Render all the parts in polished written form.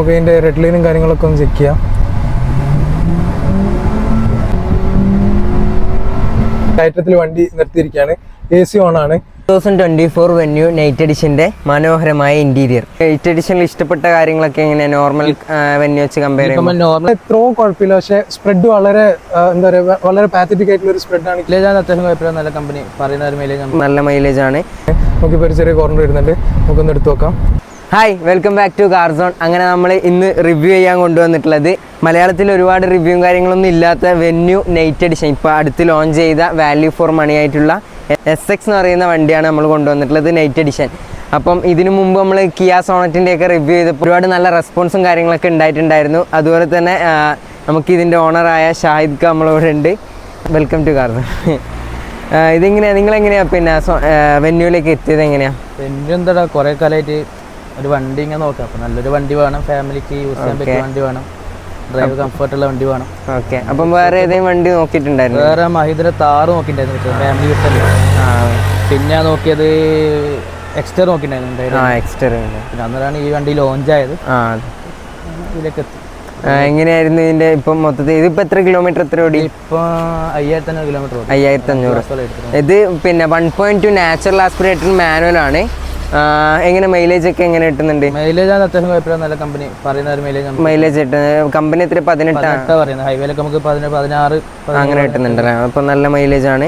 നമുക്ക് ഇതിൻ്റെ റെഡ് ലൈനും കാര്യങ്ങളൊക്കെ ഒന്ന് ചെക്ക് ചെയ്യാം. കയറ്റത്തിൽ വണ്ടി നിർത്തിയിരിക്കുകയാണ്. AC ഓൺ ആണ്. 2024 വെന്യൂ നൈറ്റ് എഡിഷന്റെ മനോഹരമായ ഇന്റീരിയർ. നൈറ്റ് എഡിഷനിൽ ഇഷ്ടപ്പെട്ട കാര്യങ്ങളൊക്കെ എങ്ങനെയാണ് നോർമൽ വെന്യൂ വെച്ച് കമ്പയർ ചെയ്യുമ്പോൾ? നോർമൽ ഇത്രയും കുഴപ്പമില്ല, പക്ഷേ സ്പ്രെഡ് വളരെ എന്താ പറയുക, വളരെ പാത്തറ്റിക് ആയിട്ടുള്ള ഒരു സ്പ്രെഡ് ആണ്. അത്യാവശ്യം കുഴപ്പമില്ല, നല്ല കമ്പനി പറയുന്ന ഒരു മൈലേജ്, നല്ല മൈലേജ് ആണ്. നമുക്കിപ്പോൾ ഒരു ചെറിയ കോർണർ വരുന്നുണ്ട്, നമുക്കൊന്ന് എടുത്തു നോക്കാം. Hi, welcome back to car zone. അങ്ങനെ നമ്മൾ ഇന്ന് റിവ്യൂ ചെയ്യാൻ കൊണ്ടുവന്നിട്ടുള്ളത് മലയാളത്തിൽ ഒരുപാട് റിവ്യൂവും കാര്യങ്ങളൊന്നും ഇല്ലാത്ത വെന്യൂ നൈറ്റ് എഡിഷൻ, ഇപ്പോൾ അടുത്ത് ലോഞ്ച് ചെയ്ത വാല്യൂ ഫോർ മണി ആയിട്ടുള്ള SX എന്ന് പറയുന്ന വണ്ടിയാണ് നമ്മൾ കൊണ്ടുവന്നിട്ടുള്ളത്, നൈറ്റ് എഡിഷൻ. അപ്പം ഇതിനു മുമ്പ് നമ്മൾ കിയ സോണറ്റിൻ്റെ ഒക്കെ റിവ്യൂ ചെയ്തപ്പോൾ ഒരുപാട് നല്ല റെസ്പോൺസും കാര്യങ്ങളൊക്കെ ഉണ്ടായിട്ടുണ്ടായിരുന്നു. അതുപോലെ തന്നെ നമുക്ക് ഇതിൻ്റെ ഓണറായ ഷാഹിദ് ഖാൻ നമ്മളിവിടെ ഉണ്ട്. Welcome to car zone. ഇതെങ്ങനെയാണ്, നിങ്ങളെങ്ങനെയാണ് പിന്നെ വെന്യൂയിലേക്ക് എത്തിയത്? എങ്ങനെയാണ് വെന്യൂ? എന്താ കുറേ കാലമായിട്ട് ഒരു വണ്ടി ഇങ്ങനെ നോക്കാം. അപ്പോൾ നല്ലൊരു വണ്ടി വേണം, ഫാമിലിക്ക് യൂസ് ചെയ്യാൻ പറ്റിയ വണ്ടി വേണം, ഡ്രൈവ് കംഫർട്ടുള്ള വണ്ടി വേണം. ഓക്കെ, അപ്പം വേറെ ഏതെങ്കിലും വണ്ടി നോക്കിയിട്ടുണ്ടായിരുന്നു? വേറെ മഹീന്ദ്ര താർ നോക്കിയിട്ടുണ്ടായിരുന്നു, ഫാമിലി യൂസ് അല്ല. പിന്നെ നോക്കിയത് എക്സ്റ്റർ നോക്കിയിട്ടുണ്ടായിരുന്നു. എക്സ്റ്റർ. പിന്നെ അന്നേരമാണ് ഈ വണ്ടി ലോഞ്ച് ആയത്. ഇതിലേക്ക് എത്തി. എങ്ങനെയായിരുന്നു ഇതിന്റെ ഇപ്പം മൊത്തത്തിൽ? ഇതിപ്പോ എത്ര കിലോമീറ്റർ എത്ര ഓടി? ഇപ്പൊ 5500 കിലോമീറ്റർ. 5500. ഇത് പിന്നെ 1.2 നാച്ചുറൽ ആസ്പിറേറ്റഡ് മാനുവൽ ആണ്. എങ്ങനെ മൈലേജ് ഒക്കെ എങ്ങനെ കിട്ടുന്നുണ്ട്? മൈലേജ് അത്യാവശ്യം കുഴപ്പമില്ല, നല്ല കമ്പനി പറയുന്ന ഒരു മൈലേജ് കിട്ടുന്നത്. കമ്പനി എത്ര? 18 പറയുന്നത്. ഹൈവേയിലൊക്കെ നമുക്ക് 16 അങ്ങനെ കിട്ടുന്നുണ്ടല്ലേ. അപ്പോൾ നല്ല മൈലേജ് ആണ്.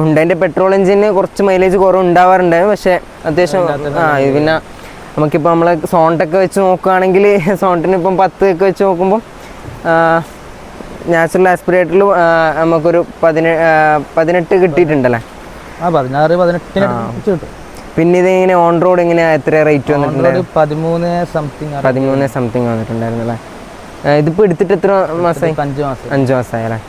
ഹുണ്ടായിൻ്റെ പെട്രോൾ എഞ്ചിന് കുറച്ച് മൈലേജ് കുറവ് ഉണ്ടാവാറുണ്ടായിരുന്നു, പക്ഷേ അത്യാവശ്യം പിന്നെ നമുക്കിപ്പോൾ നമ്മളെ സോണ്ടൊക്കെ വെച്ച് നോക്കുകയാണെങ്കിൽ സോണ്ടിന് ഇപ്പം 10 ഒക്കെ വെച്ച് നോക്കുമ്പോൾ നാച്ചുറൽ ആസ്പിറേറ്ററിൽ നമുക്കൊരു 18 കിട്ടിയിട്ടുണ്ടല്ലേ. 16-18 കിട്ടും. പിന്നെ ഇത് ഇങ്ങനെ ഓൺ റോഡ് എങ്ങനെ എത്ര റേറ്റ് വന്നിട്ടുണ്ട്? 13 സംതിങ് വന്നിട്ടുണ്ടായിരുന്നല്ലേ. ഇതിപ്പോൾ എടുത്തിട്ട് എത്ര മാസമായി? 5 മാസമായി അല്ലേ.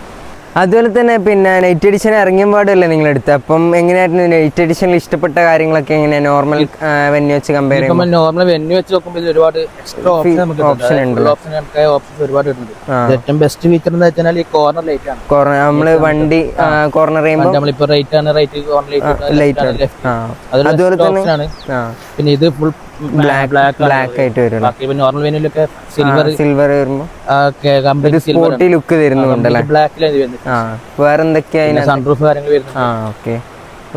അതുപോലെ തന്നെ പിന്നെ നൈറ്റ് എഡിഷൻ ഇറങ്ങിയ പാടല്ലേ നിങ്ങൾ എടുത്തത്? അപ്പം എങ്ങനെയായിരുന്നു നൈറ്റ് എഡിഷനിൽ ഇഷ്ടപ്പെട്ട കാര്യങ്ങളൊക്കെ എങ്ങനെയാണ് നോർമൽ വെന്യൂ വെച്ച് കമ്പയർ ചെയ്യുമ്പോൾ? നോർമൽ വെന്യൂ വെച്ച് നോക്കുമ്പോൾ ഒരുപാട് ഓപ്ഷൻ ഉണ്ട്, ഒരുപാട് ഉണ്ട്. ഏറ്റവും ബെസ്റ്റ് ഫീച്ചർ എന്ന് വെച്ചാൽ ഈ കോർണർ ലൈറ്റ് ആണ്. നമ്മള് വണ്ടി കോർണർ ചെയ്യുമ്പോൾ നമ്മളിപ്പോ റൈറ്റ് ആണ്, റൈറ്റ് കോർണർ ലൈറ്റ്. അതുപോലെ തന്നെ പിന്നെ ഇത് ഫുൾ ബ്ലാക്ക് ആയിട്ട് വരും. നോർമൽ വെന്യൂലൊക്കെ സിൽവർ വരുമ്പോൾ സ്പോർട്ടി ലുക്ക് തരുന്നുണ്ടല്ലേ. വേറെ എന്തൊക്കെയാ? സൺറൂഫ് കാര്യങ്ങൾ വരുന്നു. ഓക്കെ.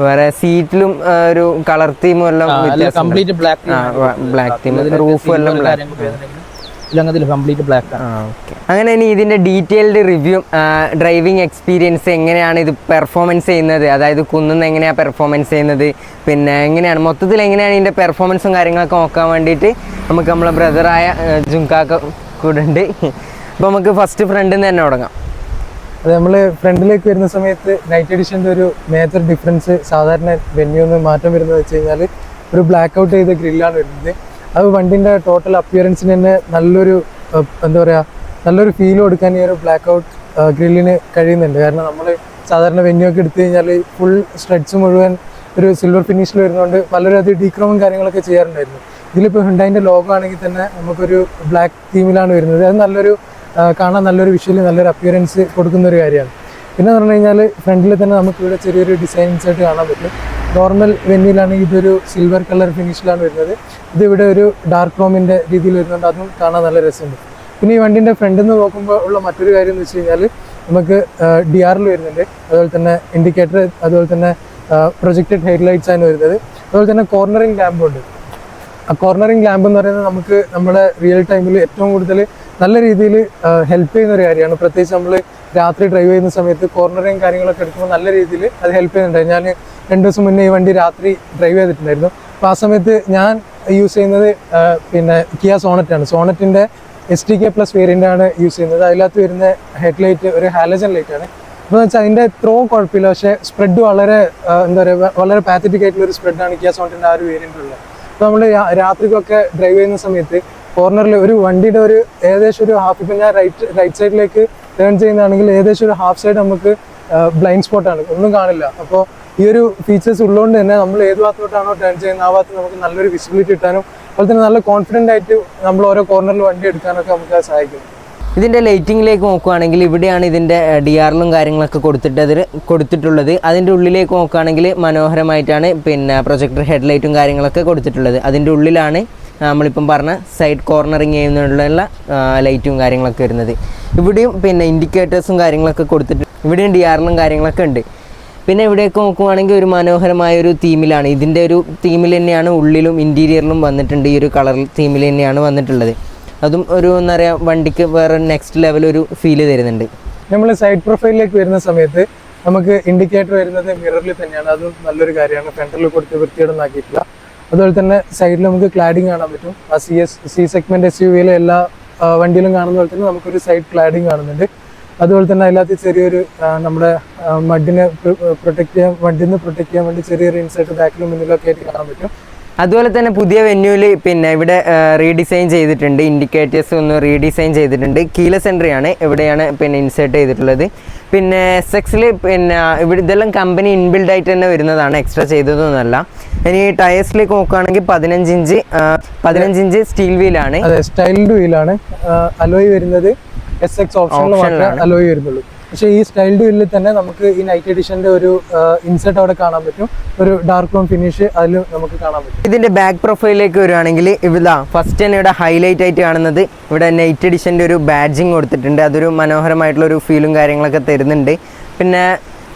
വേറെ സീറ്റിലും ഒരു കളർ തീമും എല്ലാം കംപ്ലീറ്റ് ബ്ലാക്ക് തീം, റൂഫും എല്ലാം ബ്ലാക്ക്. അങ്ങനെ ഇനി ഇതിന്റെ ഡീറ്റെയിൽഡ് റിവ്യൂ, ഡ്രൈവിംഗ് എക്സ്പീരിയൻസ് എങ്ങനെയാണ് ഇത് പെർഫോമൻസ് ചെയ്യുന്നത്, അതായത് കുന്നുന്ന എങ്ങനെയാണ് പെർഫോമൻസ് ചെയ്യുന്നത്, പിന്നെ എങ്ങനെയാണ് മൊത്തത്തിൽ എങ്ങനെയാണ് ഇതിന്റെ പെർഫോമൻസും കാര്യങ്ങളൊക്കെ നോക്കാൻ വേണ്ടിയിട്ട് നമുക്ക് നമ്മളെ ബ്രദറായ ജുങ്കാക്ക കൂടെ ഉണ്ട്. അപ്പോൾ നമുക്ക് ഫസ്റ്റ് ഫ്രണ്ടിൽ നിന്ന് തന്നെ തുടങ്ങാം. അത് നമ്മൾ ഫ്രണ്ടിലേക്ക് വരുന്ന സമയത്ത് നൈറ്റ് എഡിഷൻ്റെ ഒരു മേജർ ഡിഫറൻസ് സാധാരണ വെന്യൂന്ന് മാറ്റം വരുന്നത് വെച്ച് കഴിഞ്ഞാൽ ഒരു ബ്ലാക്ക് ഔട്ട് ചെയ്ത ഗ്രില്ലാണ് വരുന്നത്. അത് വണ്ടിൻ്റെ ടോട്ടൽ അപ്പിയറൻസിന് തന്നെ നല്ലൊരു എന്താ പറയുക, നല്ലൊരു ഫീൽ കൊടുക്കാൻ ഈ ഒരു ബ്ലാക്ക് ഔട്ട് ഗ്രില്ലിന് കഴിയുന്നുണ്ട്. കാരണം നമ്മൾ സാധാരണ വെന്യൂ ഒക്കെ എടുത്തു കഴിഞ്ഞാൽ ഫുൾ സ്ട്രെഡ്സ് മുഴുവൻ ഒരു സിൽവർ ഫിനിഷിൽ വരുന്നതുകൊണ്ട് പലരത് ഡീക്രോമും കാര്യങ്ങളൊക്കെ ചെയ്യാറുണ്ടായിരുന്നു. ഇതിലിപ്പോൾ ഹുണ്ടായിൻ്റെ ലോഗോ ആണെങ്കിൽ തന്നെ നമുക്കൊരു ബ്ലാക്ക് തീമിലാണ് വരുന്നത്. അത് നല്ലൊരു കാണാൻ നല്ലൊരു വിഷ്വലി നല്ലൊരു അപ്പിയറൻസ് കൊടുക്കുന്ന ഒരു കാര്യമാണ്. പിന്നെ എന്ന് പറഞ്ഞു കഴിഞ്ഞാൽ ഫ്രണ്ടിൽ തന്നെ നമുക്ക് ഇവിടെ ചെറിയൊരു ഡിസൈൻസ് ആയിട്ട് കാണാൻ പറ്റും. നോർമൽ വെന്യൂലാണെങ്കിൽ ഇതൊരു സിൽവർ കളർ ഫിനിഷിലാണ് വരുന്നത്. ഇതിവിടെ ഒരു ഡാർക്ക് ക്രോമിൻ്റെ രീതിയിൽ വരുന്നുണ്ട്, അതും കാണാൻ നല്ല രസമുണ്ട്. പിന്നെ ഈ വണ്ടിൻ്റെ ഫ്രണ്ടിൽ നിന്ന് നോക്കുമ്പോൾ ഉള്ള മറ്റൊരു കാര്യം എന്ന് വെച്ച് കഴിഞ്ഞാൽ നമുക്ക് DRL വരുന്നുണ്ട്, അതുപോലെ തന്നെ ഇൻഡിക്കേറ്റർ, അതുപോലെ തന്നെ പ്രൊജക്റ്റഡ് ഹെഡ്ലൈറ്റ്സ് ആണ് വരുന്നത്. അതുപോലെ തന്നെ കോർണറിങ് ലാമ്പുണ്ട്. ആ കോർണറിങ് ലാമ്പ് എന്ന് പറയുന്നത് നമുക്ക് നമ്മുടെ റിയൽ ടൈമിൽ ഏറ്റവും കൂടുതൽ നല്ല രീതിയിൽ ഹെൽപ്പ് ചെയ്യുന്ന ഒരു കാര്യമാണ്. പ്രത്യേകിച്ച് നമ്മൾ രാത്രി ഡ്രൈവ് ചെയ്യുന്ന സമയത്ത് കോർണറിങ് കാര്യങ്ങളൊക്കെ എടുക്കുമ്പോൾ നല്ല രീതിയിൽ അത് ഹെൽപ്പ് ചെയ്യുന്നുണ്ട്. ഞാൻ 2 ദിവസം മുന്നേ ഈ വണ്ടി രാത്രി ഡ്രൈവ് ചെയ്തിട്ടുണ്ടായിരുന്നു. അപ്പോൾ ആ സമയത്ത് ഞാൻ യൂസ് ചെയ്യുന്നത് പിന്നെ കിയ സോണറ്റാണ്. സോണറ്റിൻ്റെ STK+ വേരിയൻ്റാണ് യൂസ് ചെയ്യുന്നത്. അതിനകത്ത് വരുന്ന ഹെഡ്ലൈറ്റ് ഒരു ഹാലജൻ ലൈറ്റാണ്. അപ്പോൾ എന്ന് വെച്ചാൽ അതിൻ്റെ ഇത്രയും കുഴപ്പമില്ല, പക്ഷേ സ്പ്രെഡ് വളരെ എന്താ പറയുക, വളരെ പാത്തറ്റിക് ആയിട്ടുള്ളൊരു സ്പ്രെഡാണ് കിയ സോണറ്റിൻ്റെ ആ ഒരു വേരിയൻ്റുള്ളത്. അപ്പോൾ നമ്മൾ രാത്രിക്കൊക്കെ ഡ്രൈവ് ചെയ്യുന്ന സമയത്ത് കോർണറിൽ ഒരു വണ്ടിയുടെ ഒരു ഏകദേശം ഒരു ഹാഫ്, ഇപ്പം ഞാൻ റൈറ്റ് സൈഡിലേക്ക് ടേൺ ചെയ്യുന്നതാണെങ്കിൽ ഏകദേശം ഒരു ഹാഫ് സൈഡ് നമുക്ക് ബ്ലൈൻഡ് സ്പോട്ടാണ്, ഒന്നും കാണില്ല. അപ്പോൾ ഈ ഒരു ഫീച്ചേഴ്സ് ഉള്ളതുകൊണ്ട് തന്നെ നമ്മൾ ഏത് ഭാഗത്തോട്ടാണോ ടേൺ ചെയ്യുന്നത് ആ ഭാഗത്ത് നമുക്ക് നല്ലൊരു വിസിബിലിറ്റി കിട്ടാനും അതുപോലെ തന്നെ നല്ല കോൺഫിഡൻ്റ് ആയിട്ട് നമ്മൾ ഓരോ കോർണറിൽ വണ്ടി എടുക്കാനൊക്കെ നമുക്ക് അത് സഹായിക്കും. ഇതിൻ്റെ ലൈറ്റിങ്ങിലേക്ക് നോക്കുകയാണെങ്കിൽ ഇവിടെയാണ് ഇതിൻ്റെ DRLും കാര്യങ്ങളൊക്കെ കൊടുത്തിട്ടുള്ളത്. അതിൻ്റെ ഉള്ളിലേക്ക് നോക്കുകയാണെങ്കിൽ മനോഹരമായിട്ടാണ് പിന്നെ പ്രൊജക്ടർ ഹെഡ്ലൈറ്റും കാര്യങ്ങളൊക്കെ കൊടുത്തിട്ടുള്ളത്. അതിൻ്റെ ഉള്ളിലാണ് നമ്മളിപ്പം പറഞ്ഞ സൈഡ് കോർണറിങ് ചെയ്യുന്നതിനുള്ള ലൈറ്റും കാര്യങ്ങളൊക്കെ വരുന്നത്. ഇവിടെയും പിന്നെ ഇൻഡിക്കേറ്റേഴ്സും കാര്യങ്ങളൊക്കെ കൊടുത്തിട്ട് ഇവിടെയും DRLും കാര്യങ്ങളൊക്കെ ഉണ്ട്. പിന്നെ ഇവിടെയൊക്കെ നോക്കുവാണെങ്കിൽ ഒരു മനോഹരമായ ഒരു തീമിലാണ്, ഇതിൻ്റെ ഒരു തീമിൽ തന്നെയാണ് ഉള്ളിലും ഇൻറ്റീരിയറിലും വന്നിട്ടുണ്ട്. ഈ ഒരു കളർ തീമിൽ തന്നെയാണ് വന്നിട്ടുള്ളത്. അതും ഒരു എന്താ പറയുക വണ്ടിക്ക് വേറെ നെക്സ്റ്റ് ലെവൽ ഒരു ഫീല് തരുന്നുണ്ട്. നമ്മൾ സൈഡ് പ്രൊഫൈലിലേക്ക് വരുന്ന സമയത്ത് നമുക്ക് ഇൻഡിക്കേറ്റർ വരുന്നത് മിററിൽ തന്നെയാണ്. അതും നല്ലൊരു കാര്യമാണ്. ഫ്രണ്ടിൽ കൊടുത്ത് വൃത്തിയോടൊന്നാക്കിയിട്ടില്ല. അതുപോലെ തന്നെ സൈഡിൽ നമുക്ക് ക്ലാഡിങ് കാണാൻ പറ്റും. ആ സി സെഗ്മെന്റ് SUV-യിലെ എല്ലാ വണ്ടിയിലും കാണുന്ന പോലെ തന്നെ നമുക്കൊരു സൈഡ് ക്ലാഡിങ് കാണുന്നുണ്ട്. അതുപോലെ തന്നെ അതിനകത്ത് ചെറിയൊരു നമ്മുടെ മഡിനെ വണ്ടിയിൽ നിന്ന് പ്രൊട്ടക്ട് ചെയ്യാൻ വേണ്ടി ചെറിയൊരു ഇൻസൈറ്റ് ബാക്കിലും മുന്നിലൊക്കെ ആയിട്ട് കാണാൻ പറ്റും. അതുപോലെ തന്നെ പുതിയ വെന്യൂവിൽ പിന്നെ ഇവിടെ റീഡിസൈൻ ചെയ്തിട്ടുണ്ട്, ഇൻഡിക്കേറ്റേഴ്സ് ഒന്ന് റീഡിസൈൻ ചെയ്തിട്ടുണ്ട്. കീലെസ് എൻട്രി ആണ് ഇവിടെയാണ് പിന്നെ ഇൻസേർട്ട് ചെയ്തിട്ടുള്ളത്. പിന്നെ SX-ൽ പിന്നെ ഇവിടെ ഇതെല്ലാം കമ്പനി ഇൻബിൽഡ് ആയിട്ട് തന്നെ വരുന്നതാണ്, എക്സ്ട്രാ ചെയ്തതൊന്നുമല്ല. ഇനി ടയേഴ്സിലേക്ക് നോക്കുകയാണെങ്കിൽ 15 ഇഞ്ച് സ്റ്റീൽ വീലാണ്. അതെ, സ്റ്റൈൽഡ് വീലാണ്. അലോയ് വരുന്നത് SX ഓപ്ഷനിൽ മാത്രമേ അലോയ് വരുന്നുള്ളൂ. പക്ഷേ ഈ സ്റ്റൈൽഡ് വീലിൽ തന്നെ നമുക്ക് ഈ നൈറ്റ് എഡിഷന്റെ ഒരു ഇൻസെർട്ട് അവിടെ കാണാൻ പറ്റും. ഒരു ഡാർക്ക് ബ്രൗൺ ഫിനിഷ് അതിൽ നമുക്ക് കാണാൻ പറ്റും. ഇതിന്റെ ബാക്ക് പ്രൊഫൈലിലേക്ക് വരുവാണെങ്കിൽ ഇവിടെ ഫസ്റ്റ് തന്നെ ഇവിടെ ഹൈലൈറ്റ് ആയിട്ട് കാണുന്നത് ഇവിടെ നൈറ്റ് എഡിഷന്റെ ഒരു ബാഡ്ജിങ് കൊടുത്തിട്ടുണ്ട്. അതൊരു മനോഹരമായിട്ടുള്ള ഒരു ഫീലും കാര്യങ്ങളൊക്കെ തരുന്നുണ്ട്. പിന്നെ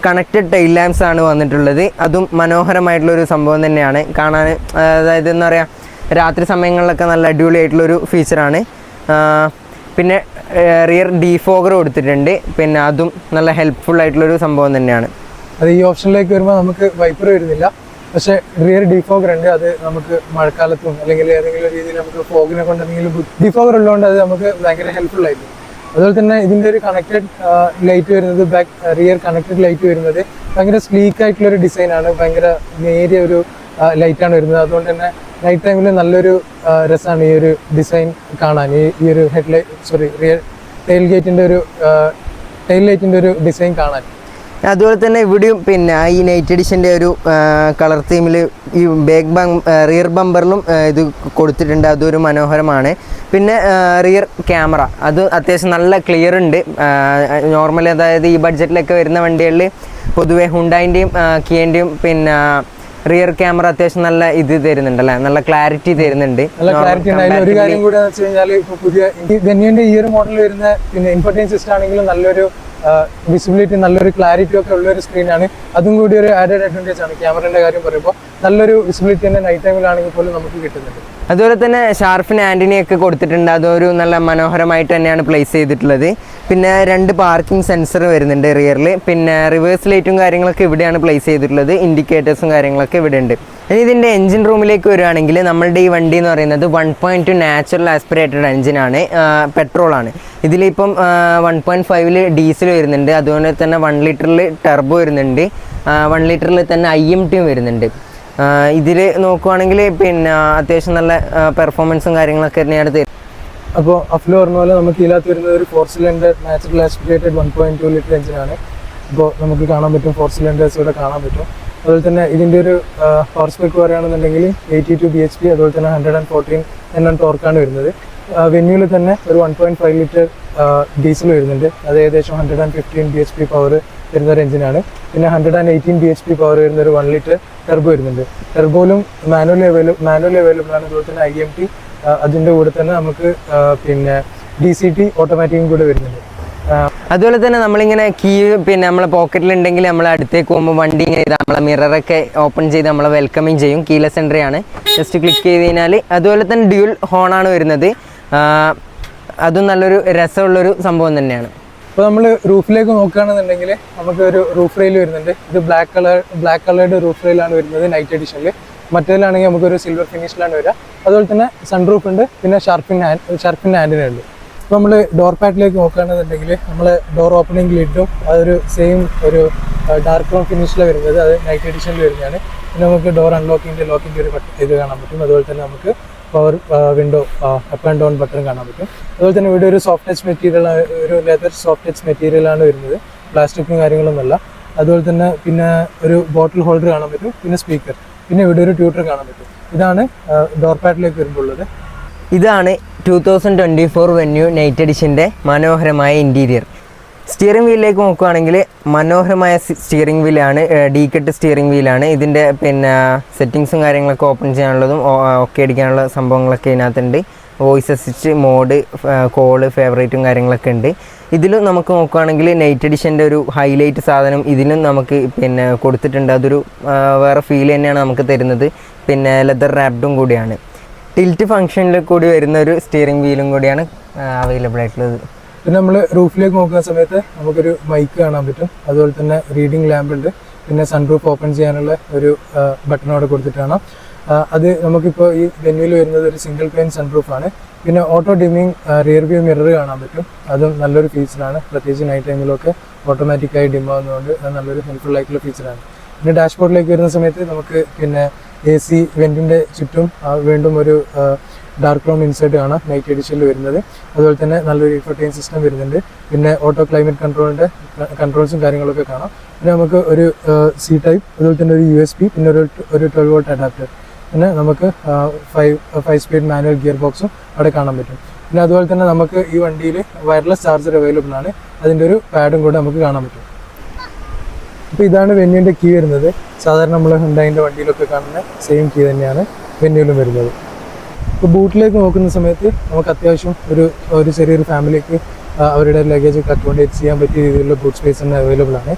കണക്റ്റഡ് ടൈൽ ലാംപ്സ് ആണ് വന്നിട്ടുള്ളത്. അതും മനോഹരമായിട്ടുള്ളൊരു സംഭവം തന്നെയാണ് കാണാൻ. അതായത് എന്താ പറയുക, രാത്രി സമയങ്ങളിലൊക്കെ നല്ല അടിപൊളിയായിട്ടുള്ളൊരു ഫീച്ചറാണ്. പിന്നെ റിയർ ഡീഫോഗർ കൊടുത്തിട്ടുണ്ട്. പിന്നെ അതും നല്ല ഹെൽപ്ഫുൾ ആയിട്ടുള്ളൊരു സംഭവം തന്നെയാണ്. അത് ഈ ഓപ്ഷനിലേക്ക് വരുമ്പോൾ നമുക്ക് വൈപ്പർ വരുന്നില്ല, പക്ഷേ റിയർ ഡീഫോഗർ ഉണ്ട്. അത് നമുക്ക് മഴക്കാലത്തും അല്ലെങ്കിൽ ഏതെങ്കിലും രീതിയിൽ നമുക്ക് ഫോഗിനെ കൊണ്ട് എന്തെങ്കിലും ഡീഫോഗർ ഉള്ളതുകൊണ്ട് അത് നമുക്ക് ഭയങ്കര ഹെൽപ്ഫുൾ ആയിരിക്കും. അതുപോലെ തന്നെ ഇതിൻ്റെ ഒരു കണക്റ്റഡ് ലൈറ്റ് വരുന്നത് റിയർ കണക്റ്റഡ് ലൈറ്റ് വരുന്നത് ഭയങ്കര സ്ലീക്ക് ആയിട്ടുള്ളൊരു ഡിസൈനാണ്. ഭയങ്കര നേരിയ ഒരു ലൈറ്റാണ് വരുന്നത്. അതുകൊണ്ട് തന്നെ നൈറ്റ് ടൈമിൽ നല്ലൊരു രസമാണ് ഈ ഒരു ഡിസൈൻ കാണാൻ. ഈ ഒരു റിയർ ടെയിൽ ലൈറ്റിൻ്റെ ഒരു ഡിസൈൻ കാണാൻ. അതുപോലെ തന്നെ ഇവിടെയും പിന്നെ ഈ നൈറ്റ് എഡിഷൻ്റെ ഒരു കളർ തീമിൽ ഈ റിയർ ബമ്പറിലും ഇത് കൊടുത്തിട്ടുണ്ട്. അതൊരു മനോഹരമാണ്. പിന്നെ റിയർ ക്യാമറ അത് അത്യാവശ്യം നല്ല ക്ലിയർ ഉണ്ട്. നോർമലി അതായത് ഈ ബഡ്ജറ്റിലൊക്കെ വരുന്ന വണ്ടികളിൽ പൊതുവെ ഹുണ്ടായിൻ്റെയും കിയൻ്റെയും പിന്നെ റിയർ ക്യാമറ അത്യാവശ്യം നല്ല ഇത് തരുന്നുണ്ടല്ലേ, നല്ല ക്ലാരിറ്റി തരുന്നുണ്ട്. നല്ല ക്ലാരിറ്റി ഉണ്ടായാലും ഒരു കാര്യം കൂടെ എന്ന് വെച്ച് കഴിഞ്ഞാൽ ഇപ്പോൾ പുതിയ വെന്യൂവിൻ്റെ ഈ ഒരു മോഡൽ വരുന്ന പിന്നെ ഇൻഫർടൈൻ സിസ്റ്റം ആണെങ്കിലും നല്ലൊരു വിസിബിലിറ്റി നല്ലൊരു ക്ലാരിറ്റി ഒക്കെ ഉള്ളൊരു സ്ക്രീനാണ്. അതും കൂടി ഒരു ആഡഡ് അഡ്വാൻറ്റേജ് ആണ്. ക്യാമറയുടെ കാര്യം പറയുമ്പോൾ നല്ലൊരു വിസിബിലിറ്റി തന്നെ നൈറ്റ് ടൈമിലാണെങ്കിൽ പോലും നമുക്ക് കിട്ടുന്നുണ്ട്. അതുപോലെ തന്നെ ഷാർപ്പിന് ആൻറ്റിനയൊക്കെ കൊടുത്തിട്ടുണ്ട്. അതൊരു നല്ല മനോഹരമായിട്ട് തന്നെയാണ് പ്ലേസ് ചെയ്തിട്ടുള്ളത്. പിന്നെ 2 പാർക്കിംഗ് സെൻസർ വരുന്നുണ്ട് റിയറിൽ. പിന്നെ റിവേഴ്സ് ലൈറ്റും കാര്യങ്ങളൊക്കെ ഇവിടെയാണ് പ്ലേസ് ചെയ്തിട്ടുള്ളത്. ഇൻഡിക്കേറ്റേഴ്സും കാര്യങ്ങളൊക്കെ ഇവിടെ ഉണ്ട്. ഇനി ഇതിൻ്റെ എഞ്ചിൻ റൂമിലേക്ക് വരുവാണെങ്കിൽ നമ്മളുടെ ഈ വണ്ടി എന്ന് പറയുന്നത് 1.2 നാച്ചുറൽ ആസ്പിറേറ്റഡ് എഞ്ചിനാണ്, പെട്രോളാണ്. ഇതിലിപ്പം 1.5 ഡീസൽ വരുന്നുണ്ട്. അതുപോലെ തന്നെ 1 ലിറ്ററിൽ ടെർബോ വരുന്നുണ്ട്. 1 ലിറ്ററിൽ തന്നെ IMT വരുന്നുണ്ട്. ഇതിൽ നോക്കുവാണെങ്കിൽ പിന്നെ അത്യാവശ്യം നല്ല പെർഫോമൻസും കാര്യങ്ങളൊക്കെ തന്നെയാണ് തരുന്നത്. അപ്പോൾ അഫ്ലോ പറഞ്ഞ പോലെ നമുക്ക് ഇതിനകത്ത് വരുന്നത് ഒരു 4 സിലിണ്ടർ നാച്ചുറൽ ആസ്പിറേറ്റഡ് 1.2 ലിറ്റർ എഞ്ചിനാണ്. അപ്പോൾ നമുക്ക് കാണാൻ പറ്റും 4 സിലിണ്ടേഴ്സ് ഇവിടെ കാണാൻ പറ്റും. അതുപോലെ തന്നെ ഇതിൻ്റെ ഒരു പവർ സ്പെക്ക് പറയുകയാണെന്നുണ്ടെങ്കിൽ 82 bhp, അതുപോലെ തന്നെ 114 Nm ടോർക്കാണ് വരുന്നത്. വെന്യൂവിൽ തന്നെ ഒരു 1.5 ലിറ്റർ ഡീസൽ വരുന്നുണ്ട്. അത് ഏകദേശം 115 bhp പവർ വരുന്ന ഒരു എഞ്ചിനാണ്. പിന്നെ 118 bhp പവർ വരുന്ന ഒരു 1 ലിറ്റർ ടെർബോ വരുന്നുണ്ട്. ടെർബോയിലും മാനുവലി അവൈലബിൾ ആണ്. അതുപോലെ തന്നെ IMT അതിൻ്റെ കൂടെ തന്നെ നമുക്ക് പിന്നെ DCT ഓട്ടോമാറ്റിക്കും കൂടെ വരുന്നുണ്ട്. അതുപോലെ തന്നെ നമ്മളിങ്ങനെ കീ പിന്നെ നമ്മളെ പോക്കറ്റിലുണ്ടെങ്കിൽ നമ്മൾ അടുത്തേക്ക് പോകുമ്പോൾ വണ്ടി ഇങ്ങനെ ചെയ്താൽ നമ്മളെ മിററൊക്കെ ഓപ്പൺ ചെയ്ത് നമ്മളെ വെൽക്കമിങ് ചെയ്യും. കീലെസ് എൻട്രി ആണ്, ജസ്റ്റ് ക്ലിക്ക് ചെയ്ത് കഴിഞ്ഞാൽ. അതുപോലെ തന്നെ ഡ്യുവൽ ഹോണാണ് വരുന്നത്. അതും നല്ലൊരു രസമുള്ളൊരു സംഭവം തന്നെയാണ്. ഇപ്പോൾ നമ്മൾ റൂഫിലേക്ക് നോക്കുകയാണെന്നുണ്ടെങ്കിൽ നമുക്ക് ഒരു റൂഫ് റെയിൽ വരുന്നുണ്ട്. ഇത് ബ്ലാക്ക് കളേർഡ് റൂഫ് റെയിലാണ് വരുന്നത് നൈറ്റ് എഡിഷനിൽ. മറ്റേതിലാണെങ്കിൽ നമുക്കൊരു സിൽവർ ഫിനിഷിലാണ് വരിക. അതുപോലെ തന്നെ സൺറൂഫ് ഉണ്ട്. പിന്നെ ഷാർപ്പിൻ്റെ ആൻറ്റിന ഉണ്ട്. ഇപ്പോൾ നമ്മൾ ഡോർ പാഡിലേക്ക് നോക്കുകയാണെന്നുണ്ടെങ്കിൽ നമ്മൾ ഡോർ ഓപ്പണിംഗ് ലിഡും അതൊരു സെയിം ഒരു ഡാർക്ക് ബ്രൗൺ ഫിനിഷിലാണ് വരുന്നത്. അത് നൈറ്റ് എഡിഷനിൽ വരുന്നതാണ്. പിന്നെ നമുക്ക് ഡോർ അൺലോക്കിൻ്റെ ലോക്കിൻ്റെ ഒരു ഇത് കാണാൻ പറ്റും. അതുപോലെ തന്നെ നമുക്ക് power window up and down button കാണാൻ പറ്റും. അതുപോലെ തന്നെ ഇവിടെ ഒരു സോഫ്റ്റ് ടച്ച് മെറ്റീരിയൽ, ഒരു ലെതർ സോഫ്റ്റ് ടച്ച് മെറ്റീരിയലാണ് വരുന്നത്. പ്ലാസ്റ്റിക്കും കാര്യങ്ങളൊന്നുമല്ല. അതുപോലെ തന്നെ പിന്നെ ഒരു ബോട്ടിൽ ഹോൾഡർ കാണാൻ പറ്റും. പിന്നെ സ്പീക്കർ, പിന്നെ ഇവിടെ ഒരു ട്യൂട്ടർ കാണാൻ പറ്റും. ഇതാണ് ഡോർ പാഡിലേക്ക് വരുമ്പോൾ ഉള്ളത്. ഇതാണ് 2024 വെന്യൂ നൈറ്റ് എഡിഷൻ്റെ മനോഹരമായ ഇൻറ്റീരിയർ. സ്റ്റിയറിംഗ് വീലിലേക്ക് നോക്കുകയാണെങ്കിൽ മനോഹരമായ സ്റ്റിയറിംഗ് വീലാണ്, ഡീക്കട്ട് സ്റ്റിയറിംഗ് വീലാണ്. ഇതിൻ്റെ പിന്നെ സെറ്റിങ്സും കാര്യങ്ങളൊക്കെ ഓപ്പൺ ചെയ്യാനുള്ളതും ഒക്കെ അടിക്കാനുള്ള സംഭവങ്ങളൊക്കെ ഇതിനകത്തുണ്ട്. വോയിസ് അസിസ്റ്റ് മോഡ്, കോള്, ഫേവറേറ്റും കാര്യങ്ങളൊക്കെ ഉണ്ട്. ഇതിലും നമുക്ക് നോക്കുകയാണെങ്കിൽ നൈറ്റ് എഡിഷൻ്റെ ഒരു ഹൈലൈറ്റ് സാധനം ഇതിലും നമുക്ക് പിന്നെ കൊടുത്തിട്ടുണ്ട്. അതൊരു വേറെ ഫീൽ തന്നെയാണ് നമുക്ക് തരുന്നത്. പിന്നെ ലെതർ റാപ്ഡും കൂടിയാണ്. ടിൽറ്റ് ഫംഗ്ഷനിൽ കൂടി വരുന്ന ഒരു സ്റ്റിയറിംഗ് വീലും കൂടിയാണ് അവൈലബിൾ ആയിട്ടുള്ളത്. പിന്നെ നമ്മൾ റൂഫിലേക്ക് നോക്കുന്ന സമയത്ത് നമുക്കൊരു മൈക്ക് കാണാൻ പറ്റും. അതുപോലെ തന്നെ റീഡിംഗ് ലാമ്പ് ഉണ്ട്. പിന്നെ സൺറൂഫ് ഓപ്പൺ ചെയ്യാനുള്ള ഒരു ബട്ടൺ അവിടെ കൊടുത്തിട്ടാണ്. അത് നമുക്കിപ്പോൾ ഈ വെന്യൂവിൽ വരുന്നത് ഒരു സിംഗിൾ പെയിൻ സൺറൂഫാണ്. പിന്നെ auto dimming rear view mirror കാണാൻ പറ്റും. അതും നല്ലൊരു ഫീച്ചറാണ്. പ്രത്യേകിച്ച് നൈറ്റ് ടൈമിലൊക്കെ ഓട്ടോമാറ്റിക്കായി ഡിം ആവുന്നതുകൊണ്ട് അത് നല്ലൊരു ഹെൽപ്ഫുൾ ആയിട്ടുള്ള ഫീച്ചറാണ്. പിന്നെ ഡാഷ്ബോർഡിലേക്ക് വരുന്ന സമയത്ത് നമുക്ക് പിന്നെ AC വെൻറ്റിൻ്റെ ചുറ്റും വീണ്ടും ഒരു ഡാർക്ക് ബ്രൗൺ ഇൻസേർട്ട് കാണാം നൈറ്റ് എഡിഷനിൽ വരുന്നത്. അതുപോലെ തന്നെ നല്ലൊരു ഇൻഫോർടൈൻ സിസ്റ്റം വരുന്നുണ്ട്. പിന്നെ ഓട്ടോ ക്ലൈമറ്റ് കൺട്രോളിൻ്റെ കൺട്രോൾസും കാര്യങ്ങളൊക്കെ കാണാം. പിന്നെ നമുക്ക് ഒരു C ടൈപ്പ്, അതുപോലെ തന്നെ ഒരു USB, പിന്നെ ഒരു 12 വോൾട്ട് അഡാപ്റ്റർ. പിന്നെ നമുക്ക് 5 സ്പീഡ് മാനുവൽ ഗിയർ ബോക്സും അവിടെ കാണാൻ പറ്റും. പിന്നെ അതുപോലെ തന്നെ നമുക്ക് ഈ വണ്ടിയിൽ വയർലെസ് ചാർജർ അവൈലബിൾ ആണ്. അതിൻ്റെ ഒരു പാഡും കൂടെ നമുക്ക് കാണാൻ പറ്റും. അപ്പോൾ ഇതാണ് വെന്യൂവിൻ്റെ കീ വരുന്നത്. സാധാരണ നമ്മൾ ഹുണ്ടായിൻ്റെ വണ്ടിയിലൊക്കെ കാണുന്ന സെയിം കീ തന്നെയാണ് വെന്യൂവിലും വരുന്നത്. ഇപ്പോൾ ബൂട്ടിലേക്ക് നോക്കുന്ന സമയത്ത് നമുക്ക് അത്യാവശ്യം ഒരു ചെറിയൊരു ഫാമിലിക്ക് അവരുടെ ലഗേജ് ഒക്കെ അക്കോമഡേറ്റ് ചെയ്യാൻ പറ്റിയ രീതിയിലുള്ള ബൂട്ട് സ്പേസ് തന്നെ അവൈലബിൾ ആണ്.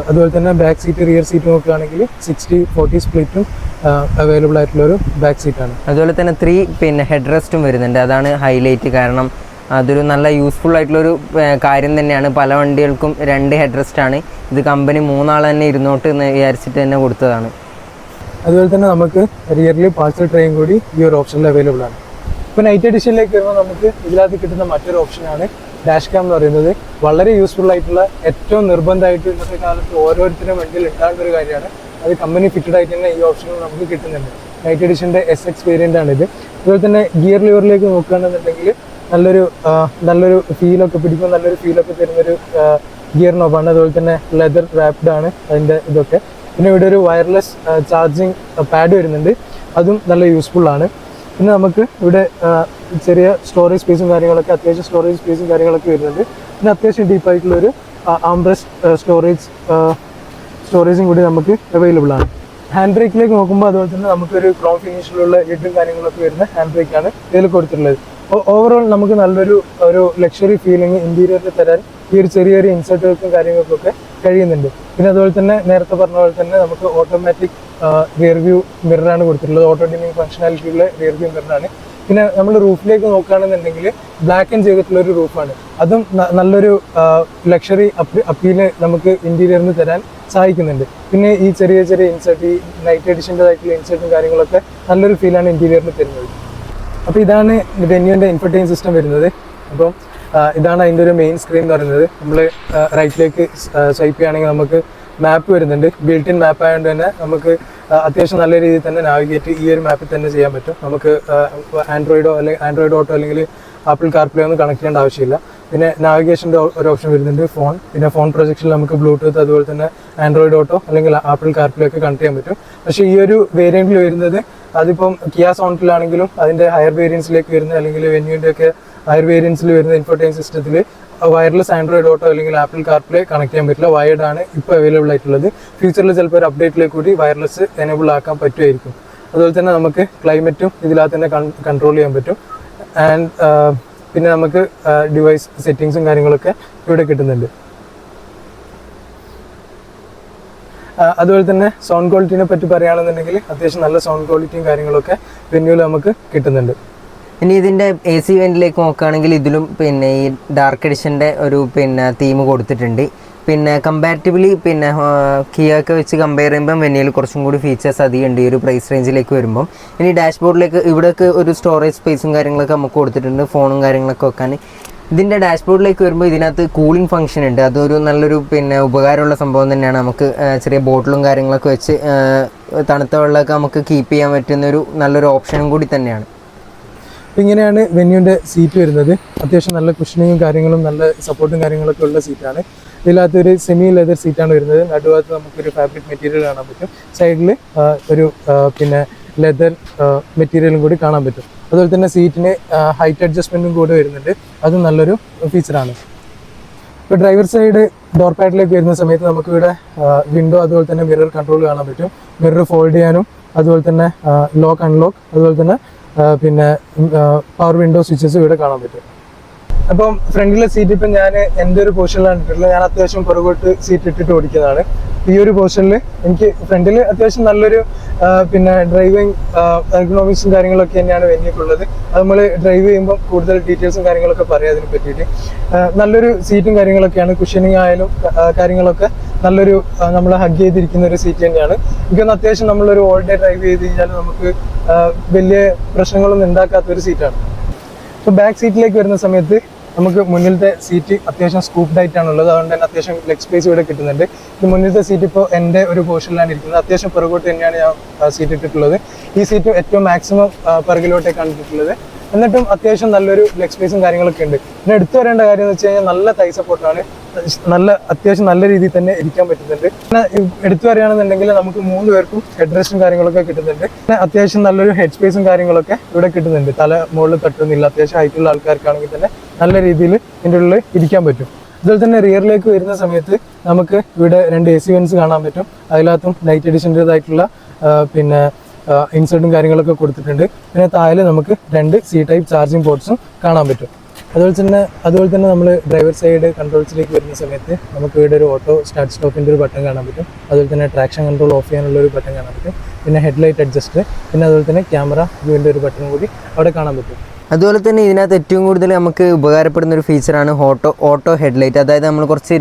അതുപോലെ തന്നെ ബാക്ക് സീറ്റ് റിയർ സീറ്റ് നോക്കുകയാണെങ്കിൽ 60-40 സ്പ്ലിറ്റും അവൈലബിൾ ആയിട്ടുള്ളൊരു ബാക്ക് സീറ്റാണ്. അതുപോലെ തന്നെ 3 പിന്നെ ഹെഡ് റെസ്റ്റും വരുന്നുണ്ട്. അതാണ് ഹൈലൈറ്റ്. കാരണം അതൊരു നല്ല യൂസ്ഫുൾ ആയിട്ടുള്ളൊരു കാര്യം തന്നെയാണ്. പല വണ്ടികൾക്കും 2 ഹെഡ് റെസ്റ്റാണ്. ഇത് കമ്പനി 3 ആൾ തന്നെ ഇരുന്നോട്ട് എന്ന് വിചാരിച്ചിട്ട് തന്നെ കൊടുത്തതാണ്. അതുപോലെ തന്നെ നമുക്ക് റിയറിൽ പാർസൽ ട്രെയിൻ കൂടി ഈ ഒരു ഓപ്ഷനിൽ അവൈലബിൾ ആണ്. ഇപ്പോൾ നൈറ്റ് എഡിഷനിലേക്ക് വരുമ്പോൾ നമുക്ക് ഇതിനകത്ത് കിട്ടുന്ന മറ്റൊരു ഓപ്ഷനാണ് ഡാഷ് ക്യാം എന്ന് പറയുന്നത്. വളരെ യൂസ്ഫുൾ ആയിട്ടുള്ള, ഏറ്റവും നിർബന്ധമായിട്ട് ഇന്നത്തെ കാലത്ത് ഓരോരുത്തരും വണ്ടിയിൽ ഉണ്ടാകുന്ന ഒരു കാര്യമാണ്. അത് കമ്പനി ഫിറ്റഡ് ആയിട്ട് തന്നെ ഈ ഓപ്ഷനുകൾ നമുക്ക് കിട്ടുന്നുണ്ട്. നൈറ്റ് എഡിഷൻ്റെ SX വേരിയൻ്റ് ആണിത്. അതുപോലെ തന്നെ ഗിയർ ലിവറിലേക്ക് നോക്കുകയാണെന്നുണ്ടെങ്കിൽ നല്ലൊരു ഫീലൊക്കെ പിടിക്കും, നല്ലൊരു ഫീലൊക്കെ തരുന്നൊരു ഗിയർ നോബാണ്. അതുപോലെ തന്നെ ലെതർ റാപ്ഡ് ആണ് അതിൻ്റെ ഇതൊക്കെ. പിന്നെ ഇവിടെ ഒരു വയർലെസ് ചാർജിങ് പാഡ് വരുന്നുണ്ട്. അതും നല്ല യൂസ്ഫുൾ ആണ്. പിന്നെ നമുക്ക് ഇവിടെ ചെറിയ സ്റ്റോറേജ് സ്പേസും കാര്യങ്ങളൊക്കെ, അത്യാവശ്യം സ്റ്റോറേജ് സ്പേസും കാര്യങ്ങളൊക്കെ വരുന്നുണ്ട്. പിന്നെ അത്യാവശ്യം ഡീപ്പായിട്ടുള്ളൊരു ആംബ്രസ്റ്റ് സ്റ്റോറേജും കൂടി നമുക്ക് അവൈലബിൾ ആണ്. ഹാൻഡ് ബ്രേക്കിലേക്ക് നോക്കുമ്പോൾ അതുപോലെ തന്നെ നമുക്കൊരു ക്രോം ഫിനിഷിലുള്ള ലിഡും കാര്യങ്ങളൊക്കെ വരുന്ന ഹാൻഡ് ബ്രേക്കാണ് ഇതിൽ കൊടുത്തിട്ടുള്ളത്. ഓവറോൾ നമുക്ക് നല്ലൊരു ലക്ഷറി ഫീലിംഗ് ഇന്റീരിയറിൽ തരാൻ ഈ ഒരു ചെറിയൊരു ഇൻസേർട്ടുകൾക്കും കാര്യങ്ങൾക്കൊക്കെ കഴിയുന്നുണ്ട്. പിന്നെ അതുപോലെ തന്നെ നേരത്തെ പറഞ്ഞ പോലെ തന്നെ നമുക്ക് ഓട്ടോമാറ്റിക് റിയർ വ്യൂ മിററാണ് കൊടുത്തിട്ടുള്ളത്. ഓട്ടോ ഡിമ്മിങ് ഫംഗ്ഷനാലിറ്റിയുള്ള റിയർ വ്യൂ മിററാണ്. പിന്നെ നമ്മൾ റൂഫിലേക്ക് നോക്കുകയാണെന്നുണ്ടെങ്കിൽ ബ്ലാക്ക് ആൻഡ് ചെയ്തിട്ടുള്ളൊരു റൂഫാണ്. അതും നല്ലൊരു ലക്ഷറി അപ്പീല് നമുക്ക് ഇന്റീരിയറിന് തരാൻ സഹായിക്കുന്നുണ്ട്. പിന്നെ ഈ ചെറിയ ഇൻസേർട്ട്, ഈ നൈറ്റ് എഡിഷൻ്റെതായിട്ടുള്ള ഇൻസേർട്ടും കാര്യങ്ങളൊക്കെ നല്ലൊരു ഫീലാണ് ഇന്റീരിയറിന് തരുന്നത്. അപ്പോൾ ഇതാണ് വെന്യൂവിൻ്റെ ഇൻഫർടൈൻ സിസ്റ്റം വരുന്നത്. അപ്പം ഇതാണ് അതിൻ്റെ ഒരു മെയിൻ സ്ക്രീൻ എന്ന് പറയുന്നത്. നമ്മൾ റൈറ്റിലേക്ക് സ്വൈപ്പ് ചെയ്യുകയാണെങ്കിൽ നമുക്ക് മാപ്പ് വരുന്നുണ്ട്. ബിൽറ്റ് ഇൻ മാപ്പ് ആയതുകൊണ്ട് തന്നെ നമുക്ക് അത്യാവശ്യം നല്ല രീതിയിൽ തന്നെ നാവിഗേറ്റ് ഈ ഒരു മാപ്പിൽ തന്നെ ചെയ്യാൻ പറ്റും. നമുക്ക് ആൻഡ്രോയിഡ് ഓട്ടോ അല്ലെങ്കിൽ ആപ്പിൾ കാർപ്ലേ ഒന്നും കണക്ട് ചെയ്യേണ്ട ആവശ്യമില്ല. പിന്നെ നാവിഗേഷൻ്റെ ഒരു ഓപ്ഷൻ വരുന്നുണ്ട്, ഫോൺ. പിന്നെ ഫോൺ പ്രൊജക്ഷനിൽ നമുക്ക് ബ്ലൂടൂത്ത്, അതുപോലെ തന്നെ ആൻഡ്രോയിഡ് ഓട്ടോ അല്ലെങ്കിൽ ആപ്പിൾ കാർപ്ലേ ഒക്കെ കണക്ട് ചെയ്യാൻ പറ്റും. പക്ഷേ ഈ ഒരു വേരിയൻറ്റിൽ വരുന്നത് അതിപ്പം കിയ സോണറ്റിലാണെങ്കിലും അതിൻ്റെ ഹയർ വേരിയൻസിലേക്ക് വരുന്ന, അല്ലെങ്കിൽ വെന്യൂവിൻ്റെ ഒക്കെ ഹയർ വേരിയൻസിൽ വരുന്ന ഇൻഫോർടൈൻ സിസ്റ്റത്തിൽ വയർലെസ് ആൻഡ്രോയിഡ് ഓട്ടോ അല്ലെങ്കിൽ ആപ്പിൾ കാർപ്ലേ കണക്ട് ചെയ്യാൻ പറ്റില്ല. വയർഡ് ആണ് ഇപ്പോൾ അവൈലബിൾ ആയിട്ടുള്ളത്. ഫ്യൂച്ചറിൽ ചിലപ്പോൾ ഒരു അപ്ഡേറ്റിലേക്ക് കൂടി വയർലെസ് എനേബിൾ ആക്കാൻ പറ്റുമായിരിക്കും. അതുപോലെ തന്നെ നമുക്ക് ക്ലൈമറ്റും ഇതിനകത്ത് തന്നെ കൺട്രോൾ ചെയ്യാൻ പറ്റും. ആൻഡ് പിന്നെ നമുക്ക് ഡിവൈസ് സെറ്റിങ്സും കാര്യങ്ങളൊക്കെ ഇവിടെ കിട്ടുന്നുണ്ട്. അതുപോലെ തന്നെ സൗണ്ട് ക്വാളിറ്റിനെ പറ്റി പറയുകയാണെന്നുണ്ടെങ്കിൽ അത്യാവശ്യം നല്ല സൗണ്ട് ക്വാളിറ്റിയും കാര്യങ്ങളൊക്കെ വെന്യൂവിൽ നമുക്ക് കിട്ടുന്നുണ്ട്. ഇനി ഇതിൻ്റെ AC വെന്റിലേക്ക് നോക്കുകയാണെങ്കിൽ ഇതിലും പിന്നെ ഈ ഡാർക്ക് എഡിഷൻ്റെ ഒരു പിന്നെ തീം കൊടുത്തിട്ടുണ്ട്. പിന്നെ കമ്പാരിറ്റീവ്ലി പിന്നെ കിയൊക്കെ വെച്ച് കമ്പയർ ചെയ്യുമ്പം വെന്യൂവിൽ കുറച്ചും കൂടി ഫീച്ചേഴ്സ് അധികം ഉണ്ട് ഈ ഒരു പ്രൈസ് റേഞ്ചിലേക്ക് വരുമ്പം. ഇനി ഡാഷ്ബോർഡിലേക്ക് ഇവിടെയൊക്കെ ഒരു സ്റ്റോറേജ് സ്പേസും കാര്യങ്ങളൊക്കെ നമുക്ക് കൊടുത്തിട്ടുണ്ട്, ഫോണും കാര്യങ്ങളൊക്കെ വെക്കാൻ. ഇതിൻ്റെ ഡാഷ്ബോർഡിലേക്ക് വരുമ്പോൾ ഇതിനകത്ത് കൂളിംഗ് ഫംഗ്ഷൻ ഉണ്ട്. അതൊരു നല്ലൊരു പിന്നെ ഉപകാരമുള്ള സംഭവം തന്നെയാണ്. നമുക്ക് ചെറിയ ബോട്ടിലും കാര്യങ്ങളൊക്കെ വെച്ച് തണുത്ത വെള്ളമൊക്കെ നമുക്ക് കീപ്പ് ചെയ്യാൻ പറ്റുന്നൊരു നല്ലൊരു ഓപ്ഷനും കൂടി തന്നെയാണ്. ഇങ്ങനെയാണ് വെന്യൂവിൻ്റെ സീറ്റ് വരുന്നത്. അത്യാവശ്യം നല്ല കുഷനിങ്ങും കാര്യങ്ങളും നല്ല സപ്പോർട്ടും കാര്യങ്ങളൊക്കെ ഉള്ള സീറ്റാണ്. ഇതിനകത്തൊരു സെമി ലെതർ സീറ്റാണ് വരുന്നത്. നടുഭാഗത്ത് നമുക്കൊരു ഫാബ്രിക് മെറ്റീരിയൽ കാണാൻ പറ്റും. സൈഡിൽ ഒരു പിന്നെ ലെതർ മെറ്റീരിയലും കൂടി കാണാൻ പറ്റും. അതുപോലെ തന്നെ സീറ്റിന് ഹൈറ്റ് അഡ്ജസ്റ്റ്മെൻറ്റും കൂടെ വരുന്നുണ്ട്. അതും നല്ലൊരു ഫീച്ചറാണ്. ഇപ്പോൾ ഡ്രൈവർ സൈഡ് ഡോർ പാഡിലേക്ക് വരുന്ന സമയത്ത് നമുക്ക് ഇവിടെ വിൻഡോ അതുപോലെ തന്നെ മിറർ കൺട്രോൾ കാണാൻ പറ്റും. മിറർ ഫോൾഡ് ചെയ്യാനും അതുപോലെ തന്നെ ലോക്ക് അൺലോക്ക് അതുപോലെ തന്നെ പിന്നെ പവർ വിൻഡോ സ്വിച്ചസ് ഇവിടെ കാണാൻ പറ്റും. അപ്പം ഫ്രണ്ടിലെ സീറ്റ് ഇപ്പം ഞാൻ എൻ്റെ ഒരു പൊസിഷനിലാണ് ഇട്ടിട്ടുള്ളത്. ഞാൻ അത്യാവശ്യം പുറകോട്ട് സീറ്റ് ഇട്ടിട്ട് ഓടിക്കുന്നതാണ്. ഈ ഒരു പൊസിഷനിൽ എനിക്ക് ഫ്രണ്ടിൽ അത്യാവശ്യം നല്ലൊരു പിന്നെ ഡ്രൈവിംഗ് എർഗണോമിക്സും കാര്യങ്ങളൊക്കെ തന്നെയാണ് വെന്യൂക്കുള്ളത്. അത് നമ്മൾ ഡ്രൈവ് ചെയ്യുമ്പോൾ കൂടുതൽ ഡീറ്റെയിൽസും കാര്യങ്ങളൊക്കെ പറയാം അതിനെ പറ്റിയിട്ട്. നല്ലൊരു സീറ്റും കാര്യങ്ങളൊക്കെയാണ്. കുഷനിങ് ആയാലും കാര്യങ്ങളൊക്കെ നല്ലൊരു നമ്മൾ ഹഗ് ചെയ്തിരിക്കുന്ന ഒരു സീറ്റ് തന്നെയാണ്. എനിക്കൊന്ന് അത്യാവശ്യം നമ്മളൊരു ഓൾ ഡേ ഡ്രൈവ് ചെയ്ത് കഴിഞ്ഞാൽ നമുക്ക് വലിയ പ്രശ്നങ്ങളൊന്നും ഉണ്ടാക്കാത്തൊരു സീറ്റാണ്. ഇപ്പോൾ ബാക്ക് സീറ്റിലേക്ക് വരുന്ന സമയത്ത് നമുക്ക് മുന്നിലത്തെ സീറ്റ് അത്യാവശ്യം സ്കൂപ്ഡ് ആയിട്ടാണുള്ളത്. അതുകൊണ്ട് തന്നെ അത്യാവശ്യം ലെഗ് സ്പേസ് ഇവിടെ കിട്ടുന്നുണ്ട്. ഇത് മുന്നിലത്തെ സീറ്റ് ഇപ്പോൾ എൻ്റെ ഒരു പോർഷനിലാണ് ഇരിക്കുന്നത്. അത്യാവശ്യം പിറകോട്ട് തന്നെയാണ് ഞാൻ സീറ്റ് ഇട്ടിട്ടുള്ളത്. ഈ സീറ്റ് ഏറ്റവും മാക്സിമം പിറകിലോട്ടേക്കാണ് ഇട്ടിട്ടുള്ളത്. എന്നിട്ടും അത്യാവശ്യം നല്ലൊരു ലെഗ് സ്പേസും കാര്യങ്ങളൊക്കെ ഉണ്ട്. പിന്നെ എടുത്തു വരേണ്ട കാര്യം എന്ന് വെച്ച് കഴിഞ്ഞാൽ നല്ല തൈ സപ്പോർട്ടാണ്. അത്യാവശ്യം നല്ല രീതിയിൽ തന്നെ ഇരിക്കാൻ പറ്റുന്നുണ്ട്. പിന്നെ എടുത്തു വരികയാണെന്നുണ്ടെങ്കിൽ നമുക്ക് 3 പേർക്കും ഹെഡ് റെസ്റ്റും കാര്യങ്ങളൊക്കെ കിട്ടുന്നുണ്ട്. പിന്നെ അത്യാവശ്യം നല്ലൊരു ഹെഡ് സ്പേസും കാര്യങ്ങളൊക്കെ ഇവിടെ കിട്ടുന്നുണ്ട്. തല മുകളിൽ തട്ടുന്നില്ല. അത്യാവശ്യം ഹൈറ്റുള്ള ആൾക്കാർക്കാണെങ്കിൽ തന്നെ നല്ല രീതിയിൽ ഇതിൻ്റെ ഉള്ളിൽ ഇരിക്കാൻ പറ്റും. അതുപോലെ തന്നെ റിയറിലേക്ക് വരുന്ന സമയത്ത് നമുക്ക് ഇവിടെ 2 AC വെൻസ് കാണാൻ പറ്റും. അതിനകത്തും നൈറ്റ് എഡിഷൻ്റെതായിട്ടുള്ള പിന്നെ ഇൻസേർട്ടും കാര്യങ്ങളൊക്കെ കൊടുത്തിട്ടുണ്ട്. പിന്നെ താഴെ നമുക്ക് 2 C ടൈപ്പ് ചാർജിങ് പോർട്ട്സും കാണാൻ പറ്റും. അതുപോലെ തന്നെ നമ്മൾ ഡ്രൈവർ സൈഡ് കൺട്രോൾസിലേക്ക് വരുന്ന സമയത്ത് നമുക്ക് ഇവിടെ ഒരു ഓട്ടോ സ്റ്റാർട്ട് സ്റ്റോപ്പിൻ്റെ ഒരു ബട്ടൺ കാണാൻ പറ്റും. അതുപോലെ തന്നെ ട്രാക്ഷൻ കൺട്രോൾ ഓഫ് ചെയ്യാനുള്ള ഒരു ബട്ടൺ കാണാൻ പറ്റും. പിന്നെ ഹെഡ്ലൈറ്റ് അഡ്ജസ്റ്റ്, പിന്നെ അതുപോലെ തന്നെ ക്യാമറ വ്യൂവിൻ്റെ ഒരു ബട്ടൺ കൂടി അവിടെ കാണാൻ പറ്റും. അതുപോലെ തന്നെ ഇതിനകത്ത് ഏറ്റവും കൂടുതൽ നമുക്ക് ഉപകാരപ്പെടുന്ന ഒരു ഫീച്ചറാണ് ഓട്ടോ ഹെഡ്ലൈറ്റ്. അതായത് നമ്മൾ കുറച്ച്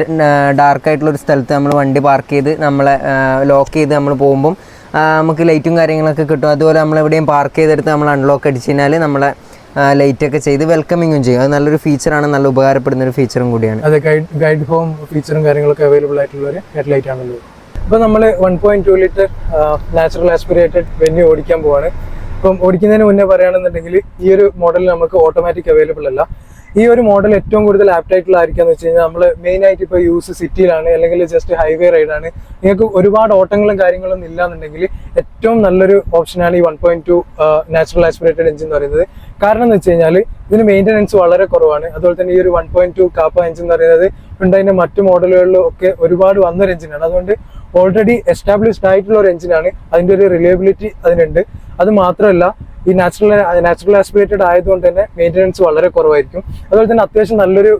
ഡാർക്കായിട്ടുള്ളൊരു സ്ഥലത്ത് നമ്മൾ വണ്ടി പാർക്ക് ചെയ്ത് നമ്മളെ ലോക്ക് ചെയ്ത് നമ്മൾ പോകുമ്പം നമുക്ക് ലൈറ്റും കാര്യങ്ങളൊക്കെ കിട്ടും. അതുപോലെ നമ്മളെവിടെയും പാർക്ക് ചെയ്തെടുത്ത് നമ്മൾ അൺലോക്ക് അടിച്ച് കഴിഞ്ഞാൽ നമ്മളെ ലൈറ്റൊക്കെ ചെയ്ത് വെൽക്കമിങ്ങും ചെയ്യും. അത് നല്ലൊരു ഫീച്ചറാണ്, നല്ല ഉപകാരപ്പെടുന്ന ഒരു ഫീച്ചറും കൂടിയാണ്. അതെ, ഗൈഡ് ഹോം ഫീച്ചറും കാര്യങ്ങളൊക്കെ അവൈലബിൾ ആയിട്ടുള്ള ഒരു ഹെഡ്ലൈറ്റ് ആണല്ലോ. ഇപ്പോൾ നമ്മൾ 1.2 ലിറ്റർ നാച്ചുറൽ ആസ്പിറേറ്റഡ് വെന്യൂ ഓടിക്കാൻ പോവാണ്. ഇപ്പം ഓടിക്കുന്നതിന് മുന്നേ പറയുകയാണെന്നുണ്ടെങ്കിൽ ഈ ഒരു മോഡൽ നമുക്ക് ഓട്ടോമാറ്റിക് അവൈലബിൾ അല്ല. ഈ ഒരു മോഡൽ ഏറ്റവും കൂടുതൽ ആപ്റ്റ് ആയിട്ടുള്ള ആയിരിക്കാന്ന് വെച്ച് കഴിഞ്ഞാൽ നമ്മൾ മെയിൻ ആയിട്ട് ഇപ്പോൾ യൂസ് സിറ്റിയിലാണ് അല്ലെങ്കിൽ ജസ്റ്റ് ഹൈവേ റൈഡാണ്. നിങ്ങൾക്ക് ഒരുപാട് ഓട്ടങ്ങളും കാര്യങ്ങളൊന്നും ഇല്ലാന്നുണ്ടെങ്കിൽ ഏറ്റവും നല്ലൊരു ഓപ്ഷനാണ് ഈ 1.2 നാച്ചുറൽ ആസ്പിറേറ്റഡ് എഞ്ചിൻ എന്ന് പറയുന്നത്. കാരണം എന്ന് വെച്ച് കഴിഞ്ഞാൽ ഇതിന് മെയിൻ്റനൻസ് വളരെ കുറവാണ്. അതുപോലെ തന്നെ ഈ ഒരു 1.2 കാപ്പ എഞ്ചിൻ എന്ന് പറയുന്നത് ഉണ്ടായിരുന്ന മറ്റു മോഡലുകളിലും ഒക്കെ ഒരുപാട് വന്നൊരു എഞ്ചിനാണ്. അതുകൊണ്ട് ഓൾറെഡി എസ്റ്റാബ്ലിഷ്ഡ് ആയിട്ടുള്ള ഒരു എഞ്ചിനാണ്. അതിൻ്റെ ഒരു റിലയബിലിറ്റി അതിനുണ്ട്. അത് മാത്രമല്ല ഈ നാച്ചുറൽ ആസ്പിറേറ്റഡ് ആയതുകൊണ്ട് തന്നെ മെയിൻ്റനൻസ് വളരെ കുറവായിരിക്കും. അതുപോലെ തന്നെ അത്യാവശ്യം നല്ലൊരു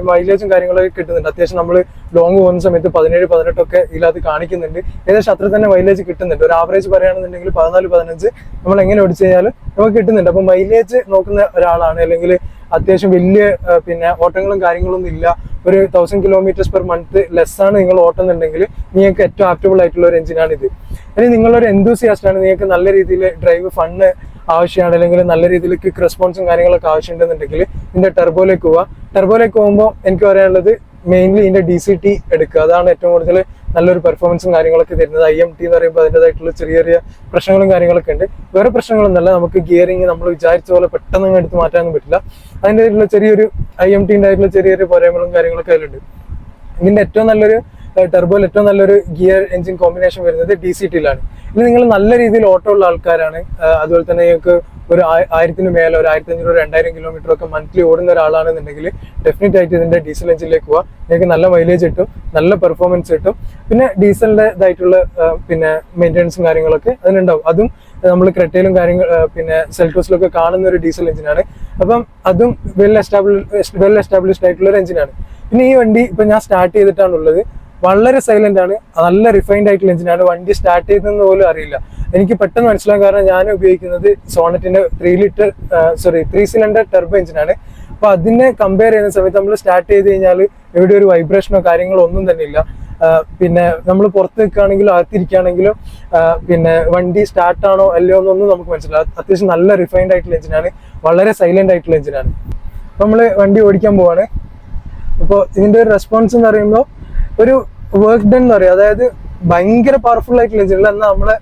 മൈലേജും കാര്യങ്ങളൊക്കെ കിട്ടുന്നുണ്ട്. അത്യാവശ്യം നമ്മൾ ലോങ് പോകുന്ന സമയത്ത് 17-18 ഒക്കെ ഇതിനകത്ത് കാണിക്കുന്നുണ്ട്. ഏകദേശം അത്ര തന്നെ മൈലേജ് കിട്ടുന്നുണ്ട്. ഒരു ആവറേജ് പറയുകയാണെന്നുണ്ടെങ്കിൽ 14-15 നമ്മൾ എങ്ങനെ ഓടിച്ചു കഴിഞ്ഞാൽ നമുക്ക് കിട്ടുന്നുണ്ട്. അപ്പോൾ മൈലേജ് നോക്കുന്ന ഒരാളാണ് അല്ലെങ്കിൽ അത്യാവശ്യം വലിയ പിന്നെ ഓട്ടങ്ങളും കാര്യങ്ങളൊന്നും ഇല്ല, ഒരു 1000 km/month ലെസ്സാണ് നിങ്ങൾ ഓട്ടുന്നുണ്ടെങ്കിൽ നിങ്ങൾക്ക് ഏറ്റവും ആപ്റ്റബിൾ ആയിട്ടുള്ള ഒരു എഞ്ചിനാണിത്. ഇനി നിങ്ങളൊരു എന്തൂസിയാസ്റ്റ് ആണ്, നിങ്ങൾക്ക് നല്ല രീതിയിൽ ഡ്രൈവ് ഫണ്ണ് ആവശ്യമാണ് അല്ലെങ്കിൽ നല്ല രീതിയിൽ ക്വിക്ക് റെസ്പോൺസും കാര്യങ്ങളൊക്കെ ആവശ്യമുണ്ടെന്നുണ്ടെങ്കിൽ ഇതിൻ്റെ ടെർബോയിലേക്ക് പോവുക. ടെർബോയിലേക്ക് പോകുമ്പോൾ എനിക്ക് പറയാനുള്ളത് മെയിൻലി ഇതിൻ്റെ DCT എടുക്കുക. അതാണ് ഏറ്റവും കൂടുതൽ നല്ലൊരു പെർഫോമൻസും കാര്യങ്ങളൊക്കെ തരുന്നത്. IMT എന്ന് പറയുമ്പോൾ അതിൻ്റെതായിട്ടുള്ള ചെറിയ ചെറിയ പ്രശ്നങ്ങളും കാര്യങ്ങളൊക്കെ ഉണ്ട്. വേറെ പ്രശ്നങ്ങളൊന്നുമല്ല, നമുക്ക് ഗിയറിങ് നമ്മൾ വിചാരിച്ച പോലെ പെട്ടെന്ന് എടുത്ത് മാറ്റാനൊന്നും പറ്റില്ല. അതിൻ്റെ ചെറിയൊരു IMTൻ്റെ ആയിട്ടുള്ള ചെറിയൊരു പോരായ്മകളും കാര്യങ്ങളൊക്കെ അതിലുണ്ട്. ഇതിൻ്റെ ഏറ്റവും നല്ലൊരു ടെർബോയിൽ ഏറ്റവും നല്ലൊരു ഗിയർ എഞ്ചിൻ കോമ്പിനേഷൻ വരുന്നത് DCTയിലാണ്. ഇനി നിങ്ങൾ നല്ല രീതിയിൽ ഓട്ടോ ഉള്ള ആൾക്കാരാണ്, അതുപോലെ തന്നെ നിങ്ങൾക്ക് ഒരു 1000-ന് മേലെ ഒരു 1500-2000 കിലോമീറ്റർ ഒക്കെ മന്ത്ലി ഓടുന്ന ഒരാളാണെന്നുണ്ടെങ്കിൽ ഡെഫിനറ്റ് ആയിട്ട് ഇതിൻ്റെ ഡീസൽ എഞ്ചിനിലേക്ക് പോവാം. നിങ്ങൾക്ക് നല്ല മൈലേജ് കിട്ടും, നല്ല പെർഫോമൻസ് കിട്ടും. പിന്നെ ഡീസലിൻ്റെ ഇതായിട്ടുള്ള പിന്നെ മെയിൻ്റനൻസും കാര്യങ്ങളൊക്കെ അതിനുണ്ടാവും. അതും നമ്മൾ ക്രെറ്റയിലും പിന്നെ സെൽറ്റോസിലൊക്കെ കാണുന്ന ഒരു ഡീസൽ എഞ്ചിനാണ്. അപ്പം അതും വെൽ എസ്റ്റാബ്ലിഷ്ഡ് ആയിട്ടുള്ള ഒരു എഞ്ചിനാണ്. പിന്നെ ഈ വണ്ടി ഇപ്പം ഞാൻ സ്റ്റാർട്ട് ചെയ്തിട്ടാണുള്ളത്. വളരെ സൈലന്റ് ആണ്, നല്ല റിഫൈൻഡ് ആയിട്ടുള്ള എഞ്ചിനാണ്. വണ്ടി സ്റ്റാർട്ട് ചെയ്തെന്ന് പോലും അറിയില്ല. എനിക്ക് പെട്ടെന്ന് മനസ്സിലാകാൻ കാരണം ഞാൻ ഉപയോഗിക്കുന്നത് സോണറ്റിന്റെ 3 സിലിണ്ടർ ടെർബോ എഞ്ചിനാണ്. അപ്പൊ അതിനെ കമ്പയർ ചെയ്യുന്ന സമയത്ത് നമ്മൾ സ്റ്റാർട്ട് ചെയ്ത് കഴിഞ്ഞാൽ എവിടെ ഒരു വൈബ്രേഷനോ കാര്യങ്ങളോ ഒന്നും തന്നെ ഇല്ല. പിന്നെ നമ്മൾ പുറത്ത് നിൽക്കുകയാണെങ്കിലും അകത്തിരിക്കുകയാണെങ്കിലും പിന്നെ വണ്ടി സ്റ്റാർട്ടാണോ അല്ലയോ എന്നൊന്നും നമുക്ക് മനസ്സിലാവും. അത്യാവശ്യം നല്ല റിഫൈൻഡ് ആയിട്ടുള്ള എഞ്ചിനാണ്, വളരെ സൈലന്റ് ആയിട്ടുള്ള എഞ്ചിനാണ്. അപ്പൊ നമ്മൾ വണ്ടി ഓടിക്കാൻ പോവാണ്. അപ്പോൾ ഇതിന്റെ ഒരു റെസ്പോൺസ് എന്ന് പറയുമ്പോൾ ഒരു വർക്ക് ഡൺ എന്ന് പറയും. അതായത് ഭയങ്കര പവർഫുൾ ആയിട്ടുള്ള എഞ്ചിനില്ല, എന്നാൽ നമ്മളെ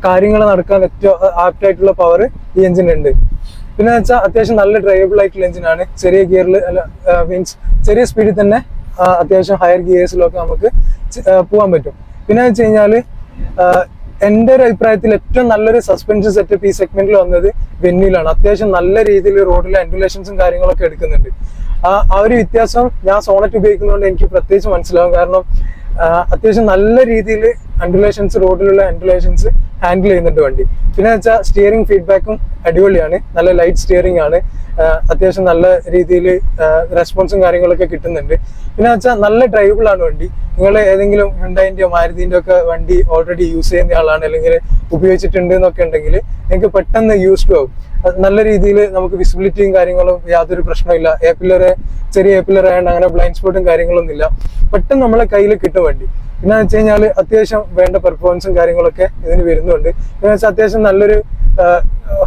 കാര്യങ്ങൾ നടക്കാൻ ഏറ്റവും ആപ്റ്റ് ആയിട്ടുള്ള പവർ ഈ എഞ്ചിനുണ്ട്. പിന്നെ വെച്ചാൽ അത്യാവശ്യം നല്ല ഡ്രൈവബിൾ ആയിട്ടുള്ള എഞ്ചിനാണ്. ചെറിയ ഗിയറിൽ മീൻസ് ചെറിയ സ്പീഡിൽ തന്നെ അത്യാവശ്യം ഹയർ ഗിയേഴ്സിലൊക്കെ നമുക്ക് പോകാൻ പറ്റും. പിന്നെ വെച്ച് കഴിഞ്ഞാൽ എൻ്റെ ഒരു അഭിപ്രായത്തിൽ ഏറ്റവും നല്ലൊരു സസ്പെൻഷൻ സെറ്റപ്പ് ഈ സെഗ്മെന്റിൽ വന്നത് വെന്യൂലാണ്. അത്യാവശ്യം നല്ല രീതിയിൽ റോഡിലെ അൻഡുലേഷൻസും കാര്യങ്ങളൊക്കെ എടുക്കുന്നുണ്ട്. ആ ഒരു വ്യത്യാസം ഞാൻ സോണറ്റ് ഉപയോഗിക്കുന്നതുകൊണ്ട് എനിക്ക് പ്രത്യേകിച്ച് മനസ്സിലാവും. കാരണം അത്യാവശ്യം നല്ല രീതിയിൽ അൻഡുലേഷൻസ്, റോഡിലുള്ള അൻഡുലേഷൻസ് ഹാൻഡിൽ ചെയ്യുന്നുണ്ട് വണ്ടി. പിന്നെ വെച്ചാൽ സ്റ്റിയറിംഗ് ഫീഡ്ബാക്കും അടിപൊളിയാണ്, നല്ല ലൈറ്റ് സ്റ്റിയറിംഗ് ആണ്, അത്യാവശ്യം നല്ല രീതിയിൽ റെസ്പോൺസും കാര്യങ്ങളൊക്കെ കിട്ടുന്നുണ്ട്. പിന്നെ വെച്ചാൽ നല്ല ഡ്രൈവബിൾ ആണ് വണ്ടി. നിങ്ങൾ ഏതെങ്കിലും ഹ്യുണ്ടായിൻ്റെയോ മാരുതിൻ്റെ ഒക്കെ വണ്ടി ഓൾറെഡി യൂസ് ചെയ്യുന്ന ആളാണ്, അല്ലെങ്കിൽ ഉപയോഗിച്ചിട്ടുണ്ട് എന്നൊക്കെ ഉണ്ടെങ്കിൽ നിങ്ങൾക്ക് പെട്ടെന്ന് യൂസ്ഡ് ആവും. നല്ല രീതിയിൽ നമുക്ക് വിസിബിലിറ്റിയും കാര്യങ്ങളും യാതൊരു പ്രശ്നമില്ല. ചെറിയ എ പില്ലർ ആയതുകൊണ്ട് അങ്ങനെ ബ്ലൈൻഡ് സ്പോട്ടും കാര്യങ്ങളൊന്നും ഇല്ല. പെട്ടെന്ന് നമ്മളെ കയ്യിൽ കിട്ടും വണ്ടി. പിന്നെ വെച്ച് കഴിഞ്ഞാൽ അത്യാവശ്യം വേണ്ട പെർഫോമൻസും കാര്യങ്ങളൊക്കെ ഇതിന് വരുന്നുണ്ട്. പിന്നെ വെച്ചാൽ അത്യാവശ്യം നല്ലൊരു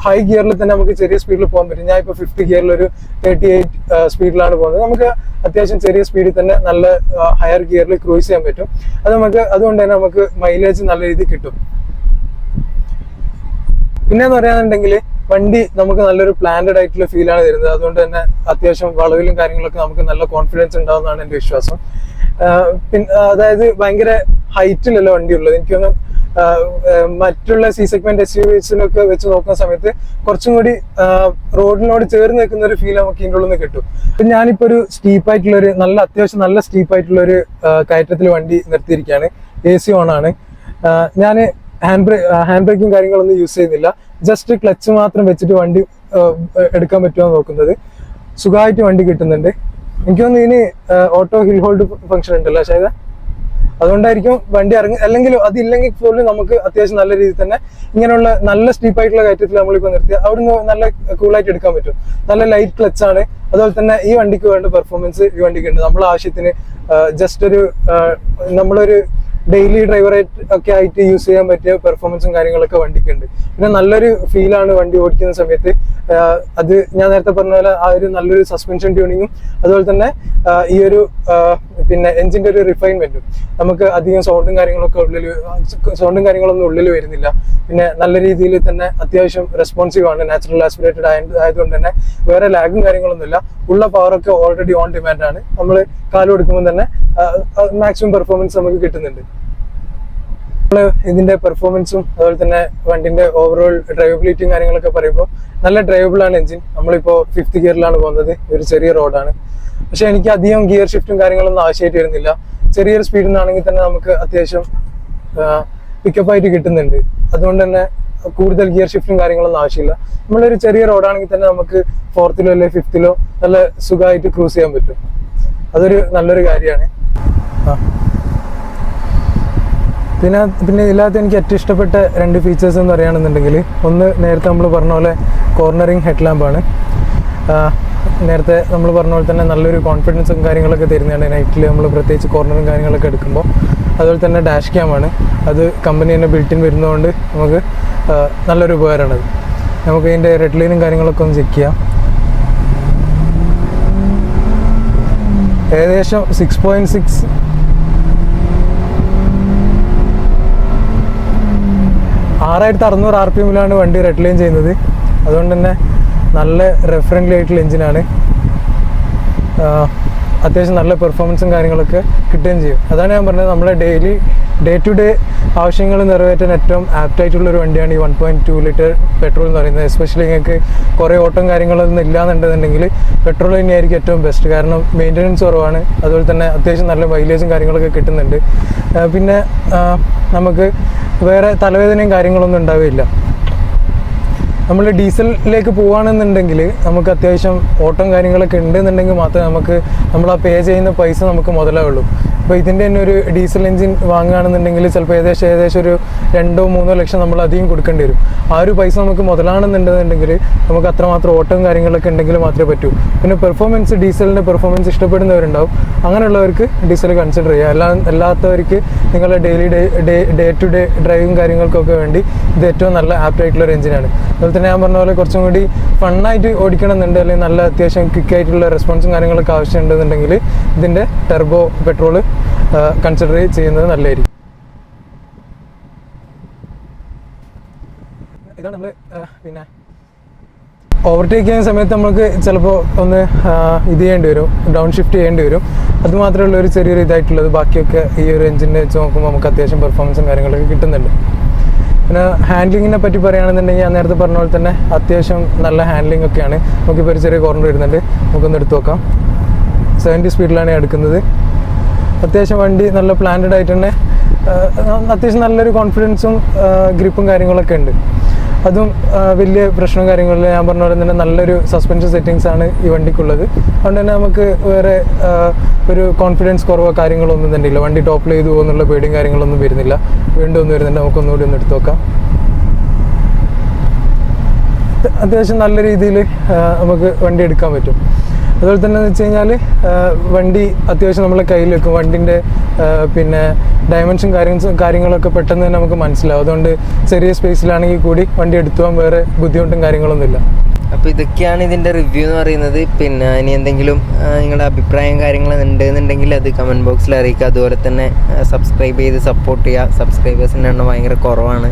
ഹൈ ഗിയറിൽ തന്നെ നമുക്ക് ചെറിയ സ്പീഡിൽ പോകാൻ പറ്റും. ഞാൻ ഇപ്പോൾ 50 ഗിയറിൽ ഒരു 38 സ്പീഡിലാണ് പോകുന്നത്. നമുക്ക് അത്യാവശ്യം ചെറിയ സ്പീഡിൽ തന്നെ നല്ല ഹയർ ഗിയറിൽ ക്രൂസ് ചെയ്യാൻ പറ്റും. അതുകൊണ്ട് തന്നെ നമുക്ക് മൈലേജ് നല്ല രീതിയിൽ കിട്ടും. പിന്നെന്ന് പറയാന്നുണ്ടെങ്കിൽ വണ്ടി നമുക്ക് നല്ലൊരു പ്ലാൻഡ് ആയിട്ടുള്ള ഫീലാണ് തരുന്നത്. അതുകൊണ്ട് തന്നെ അത്യാവശ്യം വളവിലും കാര്യങ്ങളൊക്കെ നമുക്ക് നല്ല കോൺഫിഡൻസ് ഉണ്ടാവുന്നതാണ് എൻ്റെ വിശ്വാസം. അതായത് ഭയങ്കര ഹൈറ്റിലല്ല വണ്ടി ഉള്ളത്. എനിക്കൊന്ന് മറ്റുള്ള സി സെഗ്മെന്റ് SUVസിനൊക്കെ വെച്ച് നോക്കുന്ന സമയത്ത് കുറച്ചും കൂടി റോഡിനോട് ചേർന്ന് നിൽക്കുന്ന ഒരു ഫീൽ നമുക്ക് ഇതിൻ്റെ ഉള്ളിൽ നിന്ന് കിട്ടും. പിന്നെ ഞാനിപ്പോൾ ഒരു സ്റ്റീപ്പായിട്ടുള്ളൊരു അത്യാവശ്യം നല്ല സ്റ്റീപ്പായിട്ടുള്ളൊരു കയറ്റത്തിൽ വണ്ടി നിർത്തിയിരിക്കുകയാണ്. AC ഓണാണ്. ഞാൻ ഹാൻഡ് ബ്രേക്കും കാര്യങ്ങളൊന്നും യൂസ് ചെയ്യുന്നില്ല. ജസ്റ്റ് ക്ലച്ച് മാത്രം വെച്ചിട്ട് വണ്ടി എടുക്കാൻ പറ്റുമോ നോക്കുന്നത്. സുഖമായിട്ട് വണ്ടി കിട്ടുന്നുണ്ട്. എനിക്ക് തോന്നുന്നു ഇതിന് ഓട്ടോ ഹിൽ ഹോൾഡ് ഫംഗ്ഷൻ ഉണ്ടല്ലോ പക്ഷേ അതുകൊണ്ടായിരിക്കും വണ്ടി അല്ലെങ്കിൽ അതില്ലെങ്കിൽ പോലും നമുക്ക് അത്യാവശ്യം നല്ല രീതിയിൽ തന്നെ ഇങ്ങനെയുള്ള നല്ല സ്റ്റീപ്പായിട്ടുള്ള കയറ്റത്തിൽ നമ്മളിപ്പോൾ നിർത്തി അവിടുന്ന് നല്ല കൂളായിട്ട് എടുക്കാൻ പറ്റും. നല്ല ലൈറ്റ് ക്ലച്ചാണ്. അതുപോലെ തന്നെ ഈ വണ്ടിക്ക് വേണ്ട പെർഫോമൻസ് ഈ വണ്ടിക്ക് ഉണ്ട്. നമ്മളെ ആവശ്യത്തിന് ജസ്റ്റ് നമ്മളൊരു ഡെയിലി ഡ്രൈവറായിട്ട് ഒക്കെ ആയിട്ട് യൂസ് ചെയ്യാൻ പറ്റിയ പെർഫോമൻസും കാര്യങ്ങളൊക്കെ വണ്ടിക്ക് ഉണ്ട്. പിന്നെ നല്ലൊരു ഫീലാണ് വണ്ടി ഓടിക്കുന്ന സമയത്ത്. അത് ഞാൻ നേരത്തെ പറഞ്ഞ പോലെ ആ ഒരു നല്ലൊരു സസ്പെൻഷൻ ട്യൂണിങ്ങും അതുപോലെ തന്നെ ഈ ഒരു പിന്നെ എഞ്ചിന്റെ ഒരു റിഫൈൻമെന്റും നമുക്ക് അധികം സൗണ്ടും കാര്യങ്ങളൊന്നും ഉള്ളിൽ വരുന്നില്ല. പിന്നെ നല്ല രീതിയിൽ തന്നെ അത്യാവശ്യം റെസ്പോൺസീവ് ആണ്. നാച്ചുറൽ ആസ്പിറേറ്റഡ് ആയതുകൊണ്ട് തന്നെ വേറെ ലാഗും കാര്യങ്ങളൊന്നുമില്ല. ഉള്ള പവറൊക്കെ ഓൾറെഡി ഓൺ ഡിമാൻഡ് ആണ്. നമ്മൾ കാല് കൊടുക്കുമ്പോൾ തന്നെ മാക്സിമം പെർഫോമൻസ് നമുക്ക് കിട്ടുന്നുണ്ട്. ഇതിന്റെ പെർഫോമൻസും അതുപോലെ തന്നെ വണ്ടിന്റെ ഓവറോൾ ഡ്രൈവബിലിറ്റിയും കാര്യങ്ങളൊക്കെ പറയുമ്പോൾ നല്ല ഡ്രൈവബിൾ ആണ് എഞ്ചിൻ. നമ്മളിപ്പോൾ 5th ഗിയറിലാണ് പോകുന്നത്. ഒരു ചെറിയ റോഡാണ്. പക്ഷെ എനിക്ക് അധികം ഗിയർ ഷിഫ്റ്റും കാര്യങ്ങളൊന്നും ആവശ്യമായിട്ട് വരുന്നില്ല. ചെറിയൊരു സ്പീഡിൽ നിന്നാണെങ്കിൽ തന്നെ നമുക്ക് അത്യാവശ്യം പിക്കപ്പായിട്ട് കിട്ടുന്നുണ്ട്. അതുകൊണ്ട് തന്നെ കൂടുതൽ ഗിയർ ഷിഫ്റ്റും കാര്യങ്ങളൊന്നും ആവശ്യമില്ല. നമ്മളൊരു ചെറിയ റോഡാണെങ്കിൽ തന്നെ നമുക്ക് 4th അല്ലെങ്കിൽ 5th നല്ല സുഖമായിട്ട് ക്രൂസ് ചെയ്യാൻ പറ്റും. അതൊരു നല്ലൊരു കാര്യമാണ്. പിന്നെ ഇതിനകത്ത് എനിക്ക് ഏറ്റവും ഇഷ്ടപ്പെട്ട 2 ഫീച്ചേഴ്സ് എന്ന് പറയുകയാണെന്നുണ്ടെങ്കിൽ, ഒന്ന് നേരത്തെ നമ്മൾ പറഞ്ഞ പോലെ കോർണറിങ് ഹെഡ് ലാമ്പാണ്. നേരത്തെ നമ്മൾ പറഞ്ഞ പോലെ തന്നെ നല്ലൊരു കോൺഫിഡൻസും കാര്യങ്ങളൊക്കെ തരുന്നതാണ് നൈറ്റിൽ നമ്മൾ പ്രത്യേകിച്ച് കോർണറും കാര്യങ്ങളൊക്കെ എടുക്കുമ്പോൾ. അതുപോലെ തന്നെ ഡാഷ് ക്യാമാണ്. അത് കമ്പനി തന്നെ ബിൽറ്റിൻ വരുന്നതുകൊണ്ട് നമുക്ക് നല്ലൊരു ഉപകാരമാണത്. നമുക്ക് ഇതിൻ്റെ റെഡ് ലൈനും കാര്യങ്ങളൊക്കെ ഒന്ന് ചെക്ക് ചെയ്യാം. ഏകദേശം 6.6 6600 RPM വണ്ടി റെഡ് ലൈൻ ചെയ്യുന്നത്. അതുകൊണ്ട് തന്നെ നല്ല റെഫറൻലി ആയിട്ടുള്ള എഞ്ചിനാണ്. അത്യാവശ്യം നല്ല പെർഫോമൻസും കാര്യങ്ങളൊക്കെ കിട്ടുകയും ചെയ്യും. അതാണ് ഞാൻ പറഞ്ഞത്, നമ്മളെ ഡേ ടു ഡേ ആവശ്യങ്ങൾ നിറവേറ്റാൻ ഏറ്റവും ആപ്റ്റായിട്ടുള്ളൊരു വണ്ടിയാണ് ഈ 1.2 ലിറ്റർ പെട്രോൾ എന്ന് പറയുന്നത്. എസ്പെഷ്യലി നിങ്ങൾക്ക് കുറേ ഓട്ടം കാര്യങ്ങളൊന്നും ഇല്ലാന്നുണ്ടെന്നുണ്ടെങ്കിൽ പെട്രോൾ തന്നെയായിരിക്കും ഏറ്റവും ബെസ്റ്റ്. കാരണം മെയിൻ്റനൻസ് കുറവാണ്. അതുപോലെ തന്നെ അത്യാവശ്യം നല്ല മൈലേജും കാര്യങ്ങളൊക്കെ കിട്ടുന്നുണ്ട്. പിന്നെ നമുക്ക് വേറെ തലവേദനയും കാര്യങ്ങളൊന്നും ഉണ്ടാവുകയില്ല. നമ്മൾ ഡീസലിലേക്ക് പോവുകയാണെന്നുണ്ടെങ്കിൽ നമുക്ക് അത്യാവശ്യം ഓട്ടം കാര്യങ്ങളൊക്കെ ഉണ്ടെന്നുണ്ടെങ്കിൽ മാത്രമേ നമ്മൾ ആ പേ ചെയ്യുന്ന പൈസ നമുക്ക് മുതലാവുള്ളൂ. അപ്പോൾ ഇതിൻ്റെ തന്നെ ഒരു ഡീസൽ എഞ്ചിൻ വാങ്ങുകയാണെന്നുണ്ടെങ്കിൽ ചിലപ്പോൾ ഏകദേശം ഒരു 2-3 ലക്ഷം നമ്മൾ അധികം കൊടുക്കേണ്ടി വരും. ആ ഒരു പൈസ നമുക്ക് മുതലാണെന്നുണ്ടെന്നുണ്ടെങ്കിൽ നമുക്ക് അത്രമാത്രം ഓട്ടവും കാര്യങ്ങളൊക്കെ ഉണ്ടെങ്കിൽ മാത്രമേ പറ്റൂ. പിന്നെ ഡീസലിൻ്റെ പെർഫോമൻസ് ഇഷ്ടപ്പെടുന്നവരുണ്ടാവും. അങ്ങനെയുള്ളവർക്ക് ഡീസൽ കൺസിഡർ ചെയ്യുക. അല്ലാത്തവർക്ക് നിങ്ങളുടെ ഡേ ടു ഡേ ഡ്രൈവിങ് കാര്യങ്ങൾക്കൊക്കെ വേണ്ടി ഇത് ഏറ്റവും നല്ല ആപ്റ്റായിട്ടുള്ളൊരു എഞ്ചിനാണ്. അതുപോലെ തന്നെ ഞാൻ പറഞ്ഞ പോലെ കുറച്ചും കൂടി ഫണ്ണായിട്ട് ഓടിക്കണമെന്നുണ്ട്, അല്ലെങ്കിൽ നല്ല അത്യാവശ്യം ക്വിക്കായിട്ടുള്ള റെസ്പോൺസും കാര്യങ്ങളൊക്കെ ആവശ്യമുണ്ടെന്നുണ്ടെങ്കിൽ ഇതിൻ്റെ ടെർബോ പെട്രോള് കൺസിഡർ ചെയ്യുന്നത് നല്ലതായിരിക്കും. ഇതാണ് നമ്മൾ പിന്നെ ഓവർടേക്ക് ചെയ്യുന്ന സമയത്ത് നമുക്ക് ചിലപ്പോൾ ഒന്ന് ഇത് ചെയ്യേണ്ടി വരും, ഡൗൺ ഷിഫ്റ്റ് ചെയ്യേണ്ടി വരും. അതുമാത്രമേ ഉള്ള ഒരു ചെറിയൊരു ഇതായിട്ടുള്ളത്. ബാക്കിയൊക്കെ ഈ ഒരു എഞ്ചിനെ വെച്ച് നോക്കുമ്പോൾ നമുക്ക് അത്യാവശ്യം പെർഫോമൻസും കാര്യങ്ങളൊക്കെ കിട്ടുന്നുണ്ട്. പിന്നെ ഹാൻഡ്ലിങ്ങിനെ പറ്റി പറയുകയാണെന്നുണ്ടെങ്കിൽ ഞാൻ നേരത്തെ പറഞ്ഞ പോലെ തന്നെ അത്യാവശ്യം നല്ല ഹാൻഡ്ലിംഗ് ഒക്കെയാണ്. നമുക്കിപ്പോൾ ഒരു ചെറിയ കോർണർ വരുന്നുണ്ട്, നമുക്കൊന്ന് എടുത്ത് നോക്കാം. 70 സ്പീഡിലാണ് എടുക്കുന്നത്. അത്യാവശ്യം വണ്ടി നല്ല പ്ലാൻഡ് ആയിട്ട് തന്നെ അത്യാവശ്യം നല്ലൊരു കോൺഫിഡൻസും ഗ്രിപ്പും കാര്യങ്ങളൊക്കെ ഉണ്ട്. അതും വലിയ പ്രശ്നവും കാര്യങ്ങളില്ല. ഞാൻ പറഞ്ഞ പോലെ തന്നെ നല്ലൊരു സസ്പെൻഷൻ സെറ്റിങ്സ് ആണ് ഈ വണ്ടിക്കുള്ളത്. അതുകൊണ്ട് തന്നെ നമുക്ക് വേറെ ഒരു കോൺഫിഡൻസ് കുറവോ കാര്യങ്ങളോ ഒന്നും തന്നെ ഇല്ല. വണ്ടി ടോപ്പിൽ ചെയ്തു പോകുന്നുള്ള പേടിയും കാര്യങ്ങളൊന്നും വരുന്നില്ല. വീണ്ടും ഒന്ന് വരുന്നുണ്ട്, നമുക്കൊന്നുകൂടി ഒന്ന് എടുത്ത് നോക്കാം. അത്യാവശ്യം നല്ല രീതിയിൽ നമുക്ക് വണ്ടി എടുക്കാൻ പറ്റും. അതുപോലെ തന്നെ എന്ന് വെച്ച് കഴിഞ്ഞാൽ വണ്ടി അത്യാവശ്യം നമ്മളെ കയ്യിൽ വെക്കും. വണ്ടിൻ്റെ പിന്നെ ഡയമെൻഷൻ കാര്യങ്ങളൊക്കെ പെട്ടെന്ന് തന്നെ നമുക്ക് മനസ്സിലാവും. അതുകൊണ്ട് ചെറിയ സ്പേസിലാണെങ്കിൽ കൂടി വണ്ടി എടുത്തു പോകാൻ വേറെ ബുദ്ധിമുട്ടും കാര്യങ്ങളൊന്നുമില്ല. അപ്പോൾ ഇതൊക്കെയാണ് ഇതിൻ്റെ റിവ്യൂ എന്ന് പറയുന്നത്. പിന്നെ ഇനി എന്തെങ്കിലും നിങ്ങളുടെ അഭിപ്രായം കാര്യങ്ങളുണ്ട് എന്നുണ്ടെങ്കിൽ അത് കമൻറ്റ് ബോക്സിൽ അറിയിക്കുക. അതുപോലെ തന്നെ സബ്സ്ക്രൈബ് ചെയ്ത് സപ്പോർട്ട് ചെയ്യുക. സബ്സ്ക്രൈബേഴ്സിൻ്റെ എണ്ണം ഭയങ്കര കുറവാണ്.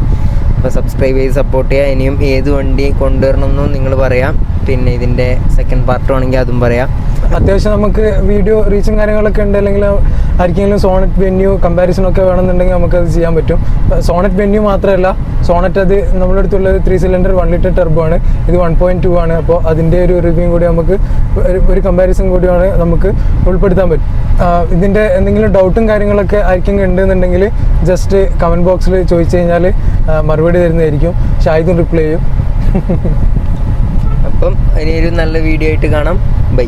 അപ്പോൾ സബ്സ്ക്രൈബ് ചെയ്ത് സപ്പോർട്ട് ചെയ്യുക. ഇനിയും ഏത് വണ്ടി കൊണ്ടുവരണമെന്നും നിങ്ങൾ പറയാം. പിന്നെ ഇതിൻ്റെ സെക്കൻഡ് പാർട്ട് ആണെങ്കിൽ അതും പറയാം. അത്യാവശ്യം നമുക്ക് വീഡിയോ റീച്ചും കാര്യങ്ങളൊക്കെ ഉണ്ട്, അല്ലെങ്കിൽ ആർക്കെങ്കിലും സോണറ്റ് വെന്യൂ കമ്പാരിസണൊക്കെ വേണമെന്നുണ്ടെങ്കിൽ നമുക്കത് ചെയ്യാൻ പറ്റും. സോണറ്റ് വെന്യൂ മാത്രമല്ല, സോണറ്റ് അത് നമ്മുടെ അടുത്തുള്ളത് 3 സിലിണ്ടർ 1 ലിറ്റർ ടെർബോ ആണ്. ഇത് 1.2 ആണ്. അപ്പോൾ അതിൻ്റെ ഒരു റിവ്യൂ കൂടി നമുക്ക് ഒരു കമ്പാരിസൺ കൂടിയാണ് നമുക്ക് ഉൾപ്പെടുത്താൻ പറ്റും. ഇതിൻ്റെ എന്തെങ്കിലും ഡൗട്ടും കാര്യങ്ങളൊക്കെ ആർക്കെങ്കിലും ഉണ്ടെന്നുണ്ടെങ്കിൽ ജസ്റ്റ് കമൻറ്റ് ബോക്സിൽ ചോദിച്ചു കഴിഞ്ഞാൽ മറുപടി തരുന്നതായിരിക്കും. ഷാഹിദും റിപ്ലൈ ചെയ്യും. അപ്പം ഇനി ഒരു നല്ല വീഡിയോ ആയിട്ട് കാണാം. ബൈ.